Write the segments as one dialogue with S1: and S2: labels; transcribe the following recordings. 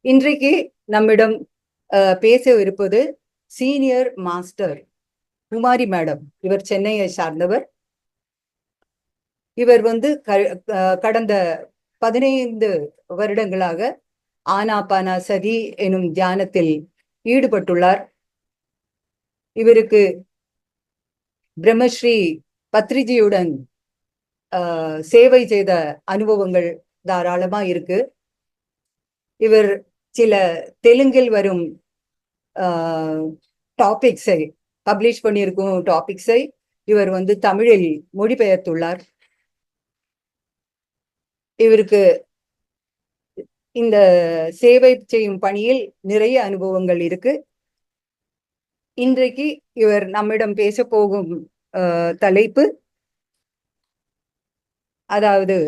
S1: இன்றைக்கு நம்மிடம் பேச இருப்பது சீனியர் மாஸ்டர் குமாரி மேடம். இவர் சென்னையை சார்ந்தவர். இவர் கடந்த 15 வருடங்களாக ஆனாபானசதி எனும் தியானத்தில் ஈடுபட்டுள்ளார். இவருக்கு பிரம்மஸ்ரீ பத்ரிஜியுடன் சேவை செய்த அனுபவங்கள் தாராளமா இருக்கு. இவர் சில தெலுங்கில் வரும் டாபிக்ஸை பப்ளிஷ் பண்ணியிருக்கும் டாபிக்ஸை இவர் தமிழில் மொழிபெயர்த்துள்ளார். இவருக்கு இந்த சேவை செய்யும் பணியில் நிறைய அனுபவங்கள் இருக்கு. இன்றைக்கு இவர் நம்மிடம் பேச போகும் தலைப்பு, அதாவது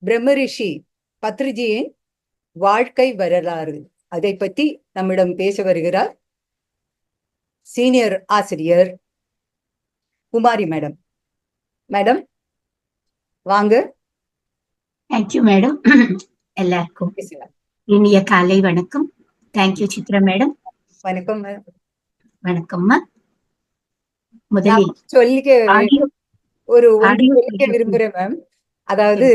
S1: பிரம்மரிஷி பத்ரிஜியின் வாழ்க்கை வரலாறு. அதை பற்றி நம்மிடம் பேச வருகிறார் சீனியர் ஆசிரியர் குமாரி மேடம். மேடம் வாங்க.
S2: Thank you madam. எல்லாருக்கும் இனிய காலை வணக்கம். Thank you Chitra madam.
S1: வணக்கம் மேடம்.
S2: வணக்கம்மா. முதலில்
S1: சொல்லிக்க விரும்புறேன் மேம். அதாவது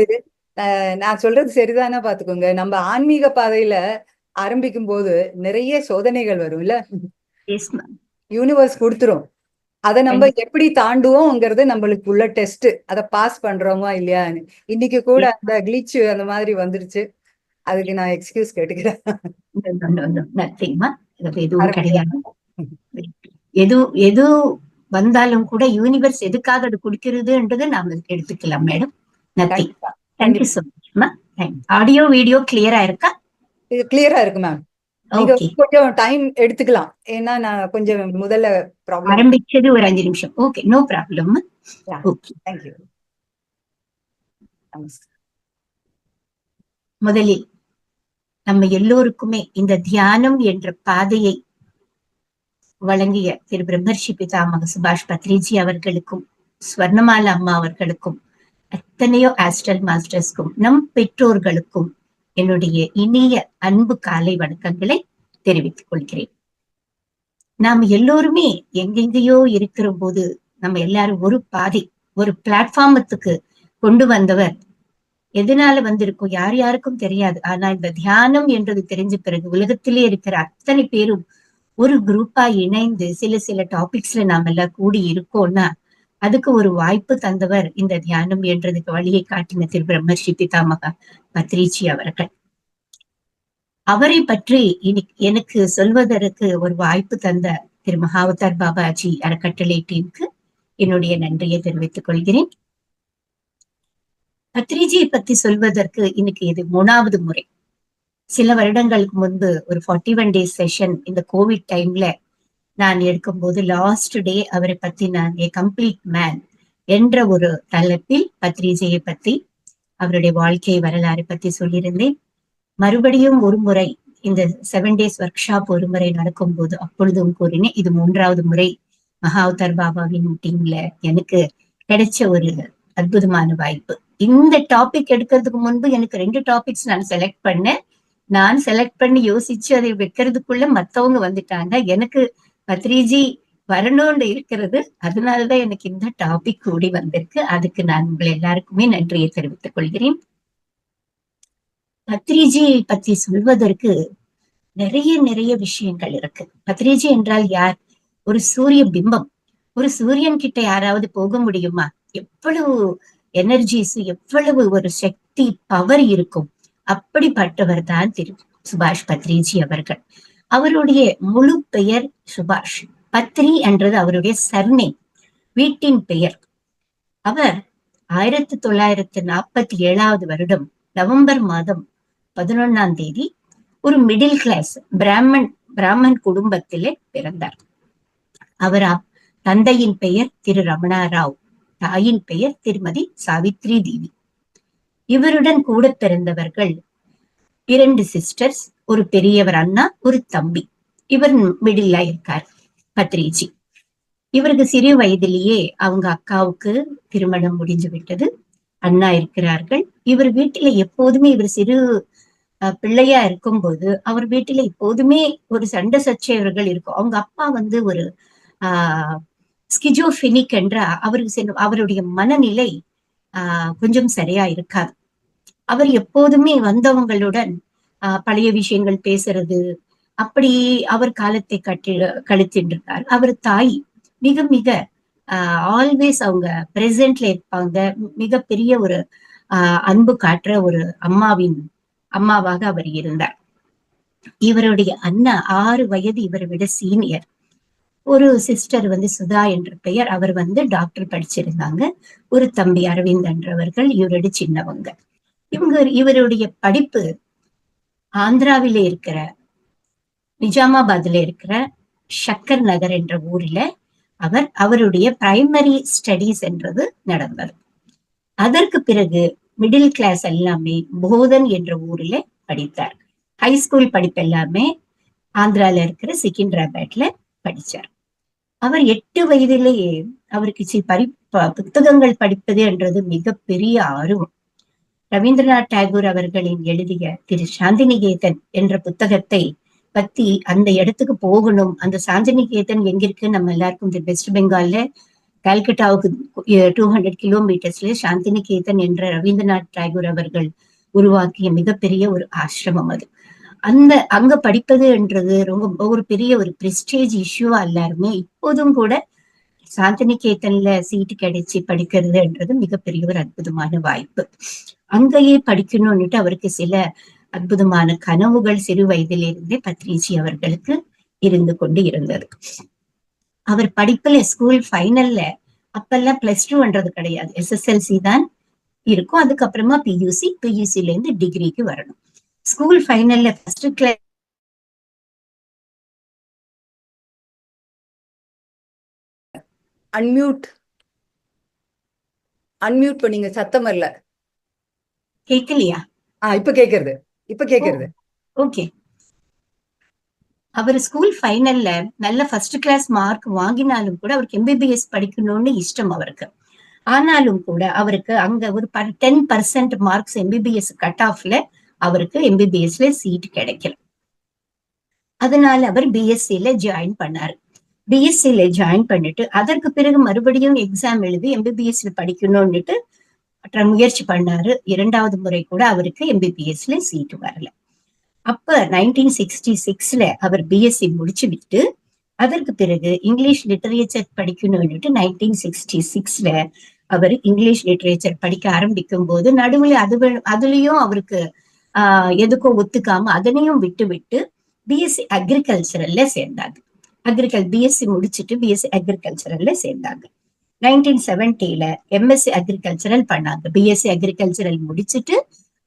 S1: நான் சொல்றது சரிதானா பாத்துக்கோங்க. நம்ம ஆன்மீக பாதையில ஆரம்பிக்கும் போது நிறைய சோதனைகள் வரும் இல்ல, யூனிவர்ஸ் கொடுத்துரும். அதை நம்ம எப்படி தாண்டுவோம்ங்கிறது நம்மளுக்கு உள்ள டெஸ்ட். அதை பாஸ் பண்றோமா இல்லையான்னு. இன்னைக்கு கூட அந்த கிளிச் அந்த மாதிரி வந்துருச்சு. அதுக்கு நான் எக்ஸ்கியூஸ் கேட்டுக்கிறேன்.
S2: எதுவும் கிடையாது. எது வந்தாலும் கூட யூனிவர்ஸ் எதுக்காக அது குடிக்கிறதுன்றது நாம எடுத்துக்கலாம் madam. Nothing. Thank you so much. Audio video கிளியரா இருக்கா?
S1: இது கிளியரா இருக்கு மேம். கொஞ்சம் டைம் எடுத்துக்கலாம். ஏன்னா நான் கொஞ்சம் முதல்ல
S2: ஆரம்பிச்சது ஒரு 5 நிமிஷம். Okay, no problem. Okay,
S1: thank you.
S2: முதலில் நம்ம எல்லோருக்குமே இந்த தியானம் என்ற பாதையை வழங்கிய திரு பிரம்மர்ஷி பிதாமக சுபாஷ் பத்ரிஜி அவர்களுக்கும் ஸ்வர்ணமாலா அம்மா அவர்களுக்கும் எத்தனையோ ஆஸ்ட்ரல் மாஸ்டர்ஸ்க்கும் நம் பெற்றோர்களுக்கும் என்னுடைய இனிய அன்பு காலை வணக்கங்களை தெரிவித்துக் கொள்கிறேன். நாம் எல்லோருமே எங்கெங்கேயோ இருக்கிற போது நம்ம எல்லாரும் ஒரு பாதை, ஒரு பிளாட்ஃபார்மத்துக்கு கொண்டு வந்தவர். எதனால வந்திருக்கோம் யார் யாருக்கும் தெரியாது. ஆனா இந்த தியானம் என்றது தெரிஞ்ச பிறகு உலகத்திலே இருக்கிற அத்தனை பேரும் ஒரு குரூப்பா இணைந்து சில டாபிக்ஸ்ல நாம எல்லாம் கூடி இருக்கோம்னா அதுக்கு ஒரு வாய்ப்பு தந்தவர் இந்த தியானம் என்றதுக்கு வழியை காட்டின திரு பிரம்மர்ஷி பிதாமக பத்ரிஜி அவர்கள். அவரை பற்றி எனக்கு சொல்வதற்கு ஒரு வாய்ப்பு தந்த திரு மகாவதார் பாபாஜி அறக்கட்டளை டீமுக்கு என்னுடைய நன்றியை தெரிவித்துக் கொள்கிறேன். பத்ரிஜியை பத்தி சொல்வதற்கு இன்னைக்கு இது 3வது முறை. சில வருடங்களுக்கு முன்பு ஒரு 41 days செஷன் இந்த கோவிட் டைம்ல நான் எடுக்கும்போது லாஸ்ட் டே அவரை பத்தி நான் ஏ கம்ப்ளீட் மேன் என்ற ஒரு தலைப்பில் பத்ரிஜியை பத்தி அவருடைய வாழ்க்கை வரலாறு பத்தி சொல்லியிருந்தேன். மறுபடியும் ஒரு முறை இந்த 7 days ஒர்க் ஷாப் ஒரு முறை நடக்கும் போது அப்பொழுதும் கூறினேன். இது 3வது முறை மகாவதார் பாபாவின் டீம்ல எனக்கு கிடைச்ச ஒரு அற்புதமான வாய்ப்பு. இந்த டாபிக் எடுக்கிறதுக்கு முன்பு எனக்கு 2 டாபிக்ஸ் நான் செலக்ட் பண்ணேன். நான் செலக்ட் பண்ணி யோசிச்சு அதை வைக்கிறதுக்குள்ள மத்தவங்க வந்துட்டாங்க. எனக்கு பத்ரிஜி வரணும்னு இருக்கிறது. அதனாலதான் எனக்கு இந்த டாபிக் கூடி வந்திருக்கு. அதுக்கு நான் உங்கள் எல்லாருக்குமே நன்றியை தெரிவித்துக் கொள்கிறேன். பத்ரிஜியை பத்தி சொல்வதற்கு நிறைய விஷயங்கள் இருக்கு. பத்ரிஜி என்றால் யார்? ஒரு சூரிய பிம்பம். ஒரு சூரியன் கிட்ட யாராவது போக முடியுமா? எவ்வளவு எனர்ஜிஸ், எவ்வளவு ஒரு சக்தி, பவர் இருக்கும். அப்படிப்பட்டவர் தான் திரு சுபாஷ் பத்ரிஜி அவர்கள். அவருடைய முழு பெயர் சுபாஷ். பத்ரி என்றது அவருடைய சர்நேம், வீட்டின் பெயர். அவர் 1947வது வருடம் நவம்பர் மாதம் 11ஆம் தேதி ஒரு மிடில் கிளாஸ் பிராமன் குடும்பத்திலே பிறந்தார். அவர் தந்தையின் பெயர் திரு ரமணா ராவ், தாயின் பெயர் திருமதி சாவித்ரி தேவி. இவருடன் கூட பிறந்தவர்கள் 2 சிஸ்டர்ஸ், ஒரு பெரியவர் அண்ணா, ஒரு தம்பி. இவர் மிடில்ல இருக்கார் பத்ரிஜி. இவருக்கு சிறு வயதிலேயே அவங்க அக்காவுக்கு திருமணம் முடிஞ்சு விட்டது. அண்ணா இருக்கிறார்கள். இவர் வீட்டுல எப்போதுமே இவர் சிறு பிள்ளையா இருக்கும்போது அவர் வீட்டில எப்போதுமே ஒரு சண்டை சச்சரவுகள் இருக்கும். அவங்க அப்பா வந்து ஒரு ஸ்கிஜோஃபெனிக் என்ற அவருடைய மனநிலை கொஞ்சம் சரியா இருக்காது. அவர் எப்போதுமே வந்தவங்களுடன் பழைய விஷயங்கள் பேசுறது, அப்படி அவர் காலத்தை கழித்திருந்தார். அவர் தாய் மிக மிக ஆல்வேஸ் அவங்க பிரசன்ட்ல இருப்பாங்க. மிகப்பெரிய ஒரு அன்பு காட்டுற ஒரு அம்மாவாக அவர் இருந்தார். இவருடைய அண்ணா 6 வயது இவரை விட சீனியர். ஒரு சிஸ்டர் வந்து சுதா என்ற பெயர். அவர் வந்து டாக்டர் படிச்சிருந்தாங்க. ஒரு தம்பி அரவிந்த் என்றவர்கள் இவரோட சின்னவங்க. இவருடைய படிப்பு ஆந்திராவில இருக்கிற நிஜாமாபாத்ல இருக்கிற ஷக்கர் நகர் என்ற ஊர்ல அவருடைய பிரைமரி ஸ்டடீஸ் என்றது நடந்தது. அதற்கு பிறகு மிடில் கிளாஸ் எல்லாமே போதன் என்ற ஊர்ல படித்தார். ஹைஸ்கூல் படிப்பு எல்லாமே ஆந்திரால இருக்கிற செகந்திராபாத்ல படிச்சார். அவர் 8 வயதிலேயே அவருக்கு புத்தகங்கள் படிப்பது என்றது மிகப்பெரிய ஆர்வம். ரவீந்திரநாத் டாகூர் அவர்களின் எழுதிய திரு சாந்திநிகேதன் என்ற புத்தகத்தை பத்தி அந்த இடத்துக்கு போகணும். அந்த சாந்திநிகேதன் எங்க இருக்கு நம்ம எல்லாருக்கும் வெஸ்ட் பெங்கால்ல கல்கட்டாவுக்கு 200 கிலோமீட்டர்ஸ்ல சாந்திநிகேதன் என்ற ரவீந்திரநாத் டாகூர் அவர்கள் உருவாக்கிய மிகப்பெரிய ஒரு ஆசிரமம் அது. அங்க படிப்பது என்றது ரொம்ப ஒரு பெரிய ஒரு பிரெஸ்டேஜ் இஷ்யூவா எல்லாருமே இப்போதும் கூட சாந்திநிகேதன்ல சீட்டு கிடைச்சி படிக்கிறது என்றது மிகப்பெரிய ஒரு அற்புதமான வாய்ப்பு. அங்கேயே படிக்கணும்னுட்டு அவருக்கு சில அற்புதமான கனவுகள் சிறு வயதிலிருந்தே பத்ரிஜி அவர்களுக்கு இருந்து கொண்டு இருந்தது. அவர் படிப்புல ஸ்கூல் ஃபைனல்ல அப்பெல்லாம் +2ன்றது கிடையாது, SSLC தான் இருக்கும். அதுக்கப்புறமா பியூசில இருந்து டிகிரிக்கு வரணும். ஸ்கூல் ஃபைனல்ல ஃபர்ஸ்ட் கிளாஸ்
S1: அன்மியூட் பண்ணீங்க, சத்தம் இல்ல.
S2: கேட்கலையா?
S1: இப்ப கேக்குறது.
S2: ஓகே. அவர் ஸ்கூல் ஃபைனல்ல நல்ல ஃபர்ஸ்ட் கிளாஸ் மார்க் வாங்கினாலும் கூட அவருக்கு MBBS படிக்கணும்னு இஷ்டம் அவருக்கு. ஆனாலும் கூட அவருக்கு அங்க ஒரு 10% மார்க்ஸ் MBBS கட் ஆஃப்ல அவருக்கு MBBSல சீட் கிடைக்கல. அதனால அவர் BScல ஜாயின் பண்ணாரு. BScல ஜாயின் பண்ணிட்டு அதற்கு பிறகு மறுபடியும் எக்ஸாம் எழுதி MBBSல படிக்கணும்னுட்டு முயற்சி பண்ணாரு. 2வது முறை கூட அவருக்கு MBBSல சீட் வரல. அப்ப 1966ல அவர் BSc முடிச்சு விட்டு அதற்கு பிறகு இங்கிலீஷ் லிட்டரேச்சர் படிக்கணும்னுட்டு 1966ல அவர் இங்கிலீஷ் லிட்டரேச்சர் படிக்க ஆரம்பிக்கும் போது நடுவுல அதுலயும் அவருக்கு எதுக்கும் ஒத்துக்காம அதனையும் விட்டு BSc அக்ரிகல்ச்சரல்ல சேர்ந்தாங்க. BSc முடிச்சுட்டு BSc அக்ரிகல்ச்சரல்ல சேர்ந்தாங்க. 1970ல MSc அக்ரிகல்ச்சரல் பண்ணாங்க. BSc அக்ரிகல்ச்சரல் முடிச்சுட்டு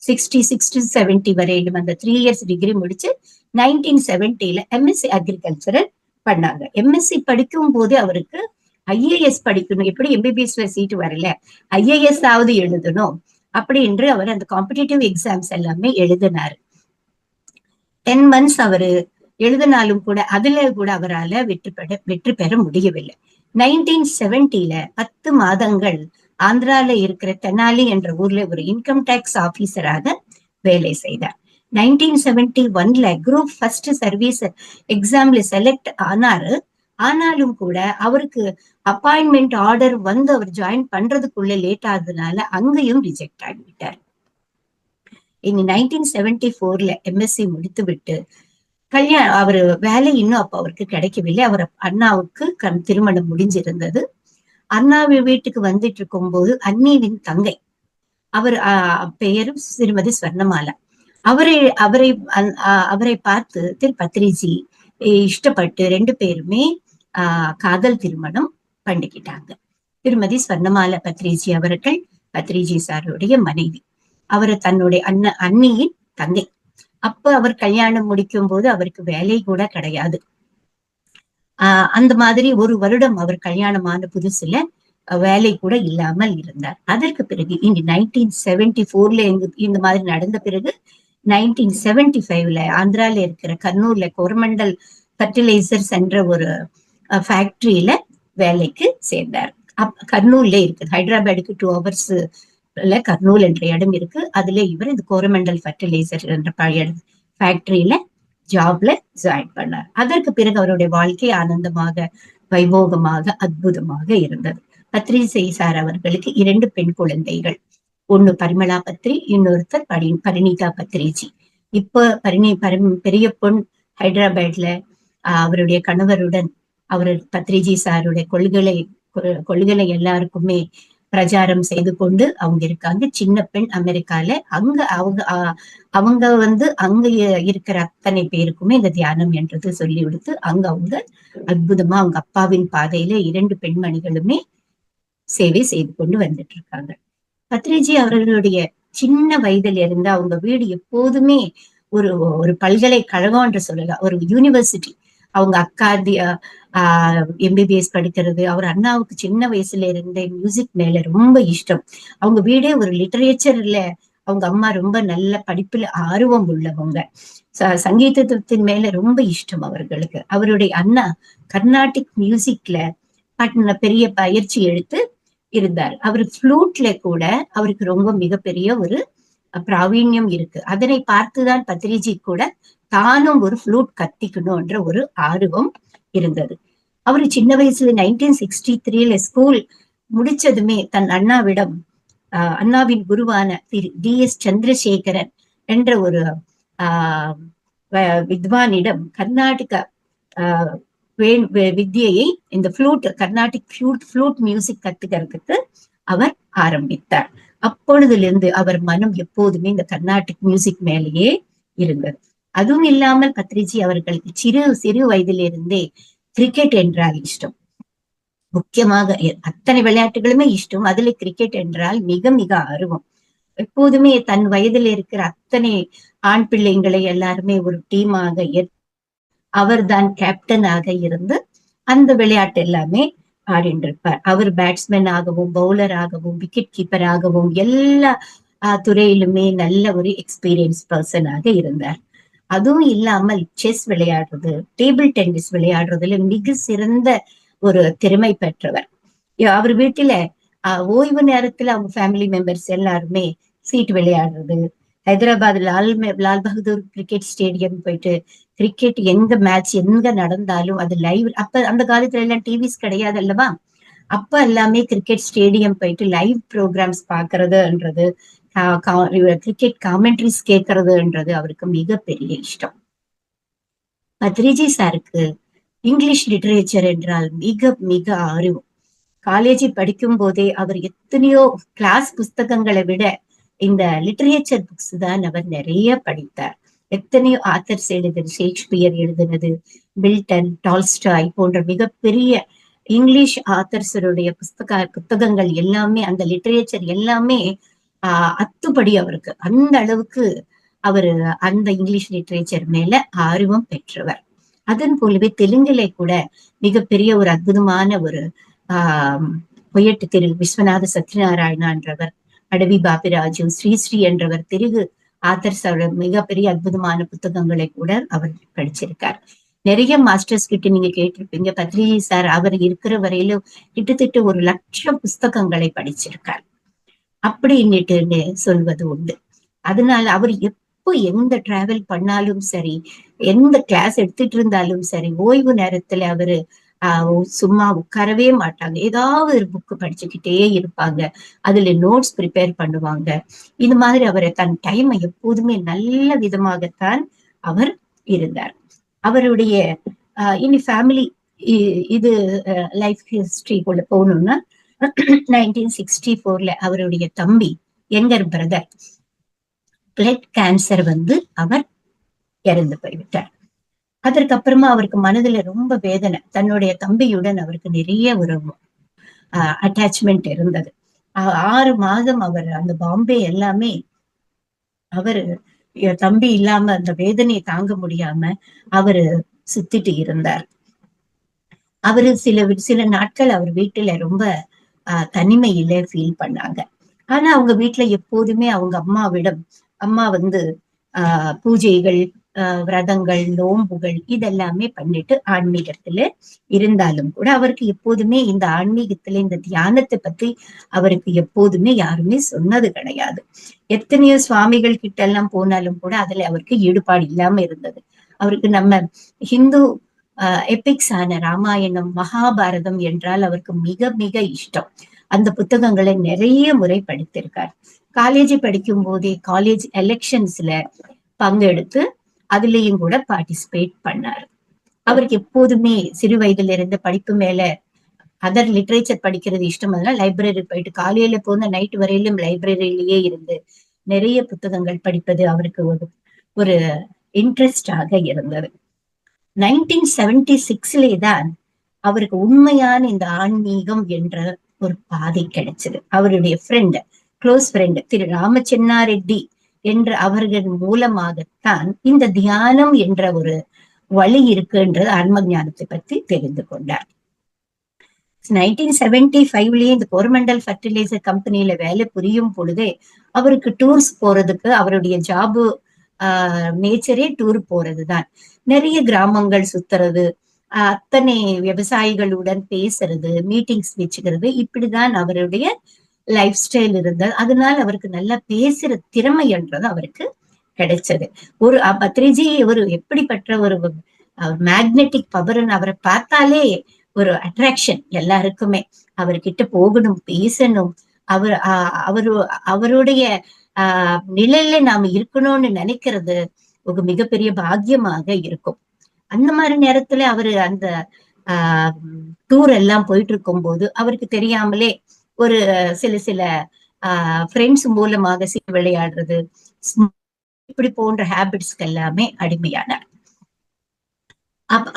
S2: 66 to 70 வரையிலும் அந்த 3 years டிகிரி முடிச்சு 1970ல MSc அக்ரிகல்ச்சரல் பண்ணாங்க. MSc படிக்கும் போது அவருக்கு IAS படிக்கணும், எப்படி MBBSல சீட்டு வரல, IAS ஆவது எழுதணும் அப்படின்னு அவர் அந்த காம்படிட்டிவ் எக்ஸாம்ஸ் எல்லாமே எழுதினாரு. 10 months அவரு எழுதினாலும் கூட அதுல கூட அவரால் வெற்றி பெற முடியவில்லை. 1970ல 10 மாதங்கள் ஆந்திரால இருக்கிற தெனாலி என்ற ஊர்ல ஒரு இன்கம் டேக்ஸ் ஆபீசராக வேலை செய்தார். 1971ல குரூப் ஃபர்ஸ்ட் சர்வீஸ் எக்ஸாம்ல செலக்ட் ஆனாரு. ஆனாலும் கூட அவருக்கு அப்பாயின்மெண்ட் ஆர்டர் வந்து அவர் ஜாயின் பண்றதுக்குள்ள லேட் ஆகுதுனால அங்கேயும் ரிஜெக்ட் ஆகிவிட்டார். இனி 1974ல MSc முடித்து விட்டு அவரு வேலை இன்னும் அப்ப அவருக்கு கிடைக்கவில்லை. அவர் அண்ணாவுக்கு திருமணம் முடிஞ்சிருந்தது. அண்ணாவி வீட்டுக்கு வந்துட்டு இருக்கும் போது அண்ணியின் தங்கை, அவர் பெயரும் திருமதி ஸ்வர்ணமாலா, அவரை பார்த்து திரு பத்ரிஜி இஷ்டப்பட்டு 2 பேருமே காதல் திருமணம் பண்ணிக்கிட்டாங்க. திருமதி ஸ்வர்ணமாலா பத்ரிஜி அவர்கள் பத்ரிஜி சாருடைய மனைவி, அவர் தன்னுடைய அண்ணியின் தங்கை. அப்ப அவர் கல்யாணம் முடிக்கும் போது அவருக்கு வேலை கூட கிடையாது. அந்த மாதிரி 1 வருடம் அவர் கல்யாணமான புதுசுல வேலை கூட இல்லாமல் இருந்தார். அதற்கு பிறகு இங்க 1974ல இந்த மாதிரி நடந்த பிறகு 1975ல ஆந்திரால இருக்கிற கர்னூர்ல கோரமண்டல் ஃபர்டிலைசர்ஸ் என்ற ஒரு ஃபேக்டரியில வேலைக்கு சேர்ந்தார். கர்னூர்ல இருக்குது, ஹைதராபாத்துக்கு 2 hours கர்னூல் என்ற இடம் இருக்கு. அதுல இவர் இந்த கோரமண்டல் ஃபர்டிலைசர் என்ற பழைய ஃபேக்டரியில ஜாப்ல ஜாயின் பண்ணார். அதற்கு பிறகு அவருடைய வாழ்க்கை ஆனந்தமாக, வைபோகமாக, அற்புதமாக இருந்தது. பத்ரிஜி சார் அவர்களுக்கு 2 பெண் குழந்தைகள். ஒண்ணு பரிமளா பத்ரி, இன்னொருத்தர் பரிணிதா பத்ரிஜி. இப்ப பெரிய பொண் ஹைதராபாத்ல அவருடைய கணவருடன் பத்ரிஜி சாருடைய கொள்கைகளை எல்லாருக்குமே பிரச்சாரம் செய்து கொண்டு அவங்க இருக்காங்க. சின்ன பெண் அமெரிக்கால. அவங்க அங்க இருக்கிற அத்தனை பேருக்குமே இந்த தியானம் என்றது சொல்லி கொடுத்து அவங்க அற்புதமா அவங்க அப்பாவின் பாதையில 2 பெண்மணிகளுமே சேவை செய்து கொண்டு வந்துட்டு இருக்காங்க. பத்ரிஜி அவர்களுடைய சின்ன வயதுல இருந்து அவங்க வீடு எப்போதுமே ஒரு பல்கலைக்கழகம் என்று சொல்லலாம், ஒரு யூனிவர்சிட்டி. அவங்க அக்கா எம்பிபிஎஸ் படிக்கிறது. அவர் அண்ணாவுக்கு சின்ன வயசுல இருந்தே மியூசிக் மேல ரொம்ப இஷ்டம். அவங்க வீடே ஒரு லிட்டரேச்சர்ல அவங்க அம்மா ரொம்ப நல்ல படிப்புல ஆர்வம் உள்ளவங்க. சங்கீதத்தின் மேல ரொம்ப இஷ்டம் அவர்களுக்கு. அவருடைய அண்ணா கர்நாடிக் மியூசிக்ல பெரிய பயிற்சி எடுத்து இருந்தார். அவர் ஃப்ளூட்ல கூட அவருக்கு ரொம்ப மிகப்பெரிய ஒரு பிராவீண்யம் இருக்கு. அதனை பார்த்துதான் பத்ரிஜி கூட தானும் ஒரு ஃப்ளூட் கத்திக்கணும்ன்ற ஒரு ஆர்வம் இருந்தது. அவரு சின்ன வயசுல 1963 ஸ்கூல் முடிச்சதுமே தன் அண்ணாவிடம் அண்ணாவின் குருவான திரு DS சந்திரசேகரன் என்ற ஒரு வித்வானிடம் கர்நாடக வித்தியை, இந்த கர்நாடிக் ஃப்ளூட் மியூசிக் கத்துக்கிறதுக்கு அவர் ஆரம்பித்தார். அப்பொழுதிலிருந்து அவர் மனம் எப்போதுமே இந்த கர்நாடிக் மியூசிக் மேலேயே இருந்தது. அதுவும் இல்லாமல் பத்ரிஜி அவர்களுக்கு சிறு வயதிலிருந்தே கிரிக்கெட் என்றால் இஷ்டம். முக்கியமாக அத்தனை விளையாட்டுகளுமே இஷ்டம். அதுல கிரிக்கெட் என்றால் மிக மிக ஆர்வம். எப்போதுமே தன் வயதில் இருக்கிற அத்தனை ஆண் பிள்ளைங்களை எல்லாருமே ஒரு டீமாக அவர் தான் கேப்டனாக இருந்து அந்த விளையாட்டு எல்லாமே ஆடிட்டு இருப்பார். அவர் பேட்ஸ்மேன் ஆகவும், பவுலர் ஆகவும், விக்கெட் கீப்பர் ஆகவும் எல்லா துறையிலுமே நல்ல ஒரு எக்ஸ்பீரியன்ஸ் பர்சனாக இருந்தார். அதுவும் இல்லாமல் செஸ் விளையாடுறது, டேபிள் டென்னிஸ் விளையாடுறதுல மிக சிறந்த ஒரு திறமை பெற்றவர். அவர் வீட்டுல ஓய்வு நேரத்துல அவங்க ஃபேமிலி மெம்பர்ஸ் எல்லாருமே சீட் விளையாடுறது, ஹைதராபாத் லால் பகதூர் கிரிக்கெட் ஸ்டேடியம் போயிட்டு கிரிக்கெட் எங்க மேட்ச் எங்க நடந்தாலும் அது லைவ். அப்ப அந்த காலத்துல எல்லாம் டிவிஸ் கிடையாது அல்லவா? அப்ப எல்லாமே கிரிக்கெட் ஸ்டேடியம் போயிட்டு லைவ் ப்ரோக்ராம்ஸ் பாக்குறதுன்றது, கிரிக்கெட் காமெண்ட்ரிஸ் கேட்கறதுன்றது அவருக்கு மிகப்பெரிய இஷ்டம். பத்ரிஜி சாருக்கு இங்கிலீஷ் லிட்டரேச்சர் என்றால் மிக மிக ஆர்வம். காலேஜ் படிக்கும் போதே அவர் எத்தனையோ கிளாஸ் புஸ்தகங்களை விட இந்த லிட்டரேச்சர் புக்ஸ் தான் அவர் நிறைய படித்தார். எத்தனையோ ஆத்தர்ஸ் எழுதுனது, ஷேக்ஸ்பியர் எழுதுனது, மில்டன், டால்ஸ்டாய் போன்ற மிகப்பெரிய இங்கிலீஷ் ஆத்தர்ஸருடைய புத்தகங்கள் எல்லாமே, அந்த லிட்டரேச்சர் எல்லாமே அத்துப்படி அவருக்கு. அந்த அளவுக்கு அவரு அந்த இங்கிலீஷ் லிட்டரேச்சர் மேல ஆர்வம் பெற்றவர். அதன் போலவே தெலுங்குல கூட மிகப்பெரிய ஒரு அற்புதமான ஒரு பொயட்டு திரு விஸ்வநாத சத்யநாராயணா என்றவர், அடவி பாபிராஜு, ஸ்ரீ என்றவர் தெலுங்கு ஆத்தர்ஸ் மிகப்பெரிய அற்புதமான புத்தகங்களை கூட அவர் படிச்சிருக்கார். நிறைய மாஸ்டர்ஸ் கிட்ட நீங்க கேட்டிருப்பீங்க. பத்ரிஜி சார் அவர் இருக்கிற வரையிலும் கிட்டத்தட்ட 1,00,000 புஸ்தகங்களை படிச்சிருக்கார் அப்படின்னுட்டு சொல்வது உண்டு. அதனால அவர் எப்போ எந்த டிராவல் பண்ணாலும் சரி, எந்த கிளாஸ் எடுத்துட்டு இருந்தாலும் சரி, ஓய்வு நேரத்துல அவரு சும்மா உட்காரவே மாட்டாங்க. ஏதாவது ஒரு புக்கு படிச்சுக்கிட்டே இருப்பாங்க. அதுல நோட்ஸ் ப்ரிப்பேர் பண்ணுவாங்க. இந்த மாதிரி அவரை தன் டைமை எப்போதுமே நல்ல விதமாகத்தான் அவர் இருந்தார். அவருடைய இனி ஃபேமிலி இது லைஃப் ஹிஸ்டரிக்குள்ள போகணும்னா 1964 அவருடைய தம்பி யங்கர் பிரதர் பிளட் கேன்சர் அவர் இறந்து போய்விட்டார். அதற்கு அப்புறமா அவருக்கு மனதுல ரொம்ப வேதனை. தன்னுடைய தம்பியுடன் அவருக்கு நிறைய ஒரு அட்டாச்மெண்ட் இருந்தது. 6 மாதம் அவர் அந்த பாம்பே எல்லாமே அவரு தம்பி இல்லாம அந்த வேதனையை தாங்க முடியாம அவரு சுத்திட்டு இருந்தார். அவரு சில நாட்கள் அவர் வீட்டுல ரொம்ப தனிமையில ஃபீல் பண்ணாங்க. ஆனா அவங்க வீட்டுல எப்போதுமே அவங்க அம்மா பூஜைகள், விரதங்கள், நோன்புகள் இதெல்லாமே பண்ணிட்டு ஆன்மீகத்துல இருந்தாலும் கூட அவருக்கு எப்போதுமே இந்த ஆன்மீகத்துல இந்த தியானத்தை பத்தி அவருக்கு எப்போதுமே யாருமே சொன்னது கிடையாது. எத்தனையோ சுவாமிகள் கிட்ட எல்லாம் போனாலும் கூட அதுல அவருக்கு ஈடுபாடு இல்லாம இருந்தது. அவருக்கு நம்ம ஹிந்து எபிக்ஸ் ஆன ராமாயணம், மகாபாரதம் என்றால் அவருக்கு மிக மிக இஷ்டம். அந்த புத்தகங்களை நிறைய முறை படித்திருக்கார். காலேஜ் படிக்கும் போதே காலேஜ் எலெக்ஷன்ஸ்ல பங்கெடுத்து அதுலயும் கூட பார்ட்டிசிபேட் பண்ணார். அவருக்கு எப்போதுமே சிறு வயதுல இருந்து படிப்பு மேல அதர் லிட்ரேச்சர் படிக்கிறது இஷ்டம். அதனால லைப்ரரி போயிட்டு காலையில போன நைட் வரையிலும் லைப்ரரியிலேயே இருந்து நிறைய புத்தகங்கள் படிப்பது அவருக்கு ஒரு இன்ட்ரெஸ்டாக இருந்தது. 1976 தான் அவருக்கு உண்மையான இந்த ஆன்மீகம் என்ற ஒரு பாதை கிடைச்சது. அவருடைய ஃப்ரெண்ட், க்ளோஸ் ஃப்ரெண்ட் திரு ராமச்சென்னா ரெட்டி என்ற அவர்கள் மூலமாகத்தான் இந்த தியானம் என்ற ஒரு வழி இருக்குன்றது ஆன்ம ஞானத்தை பற்றி தெரிந்து கொண்டார். 1975லயே இந்த கோரமண்டல் ஃபர்டிலைசர் கம்பெனியில வேலை புரியும் பொழுதே அவருக்கு டூர்ஸ் போறதுக்கு, அவருடைய ஜாபு நேச்சரே டூர் போறதுதான். நிறைய கிராமங்கள் சுத்துறது, அத்தனை விவசாயிகளுடன் பேசுறது, மீட்டிங்ஸ் வச்சுக்கிறது, இப்படிதான் அவருடைய லைஃப் ஸ்டைல் இருந்தது. அதனால அவருக்கு நல்லா பேசுற திறமை என்றது அவருக்கு கிடைச்சது. ஒரு பத்ரிஜி ஒரு எப்படிப்பட்ட ஒரு மேக்னெட்டிக் பவர்ன்னு அவரை பார்த்தாலே ஒரு அட்ராக்ஷன் எல்லாருக்குமே. அவர்கிட்ட போகணும், பேசணும், அவருடைய நிலையில நாம இருக்கணும்னு நினைக்கிறது ஒரு மிகப்பெரிய பாக்கியமாக இருக்கும். அந்த மாதிரி நேரத்துல அவரு அந்த டூர் எல்லாம் போயிட்டு இருக்கும் போது அவருக்கு தெரியாமலே ஒரு சில ஃப்ரெண்ட்ஸ் மூலமாக விளையாடுறது, இப்படி போன்ற ஹேபிட்ஸ்க்கு எல்லாமே அடிமையானார்.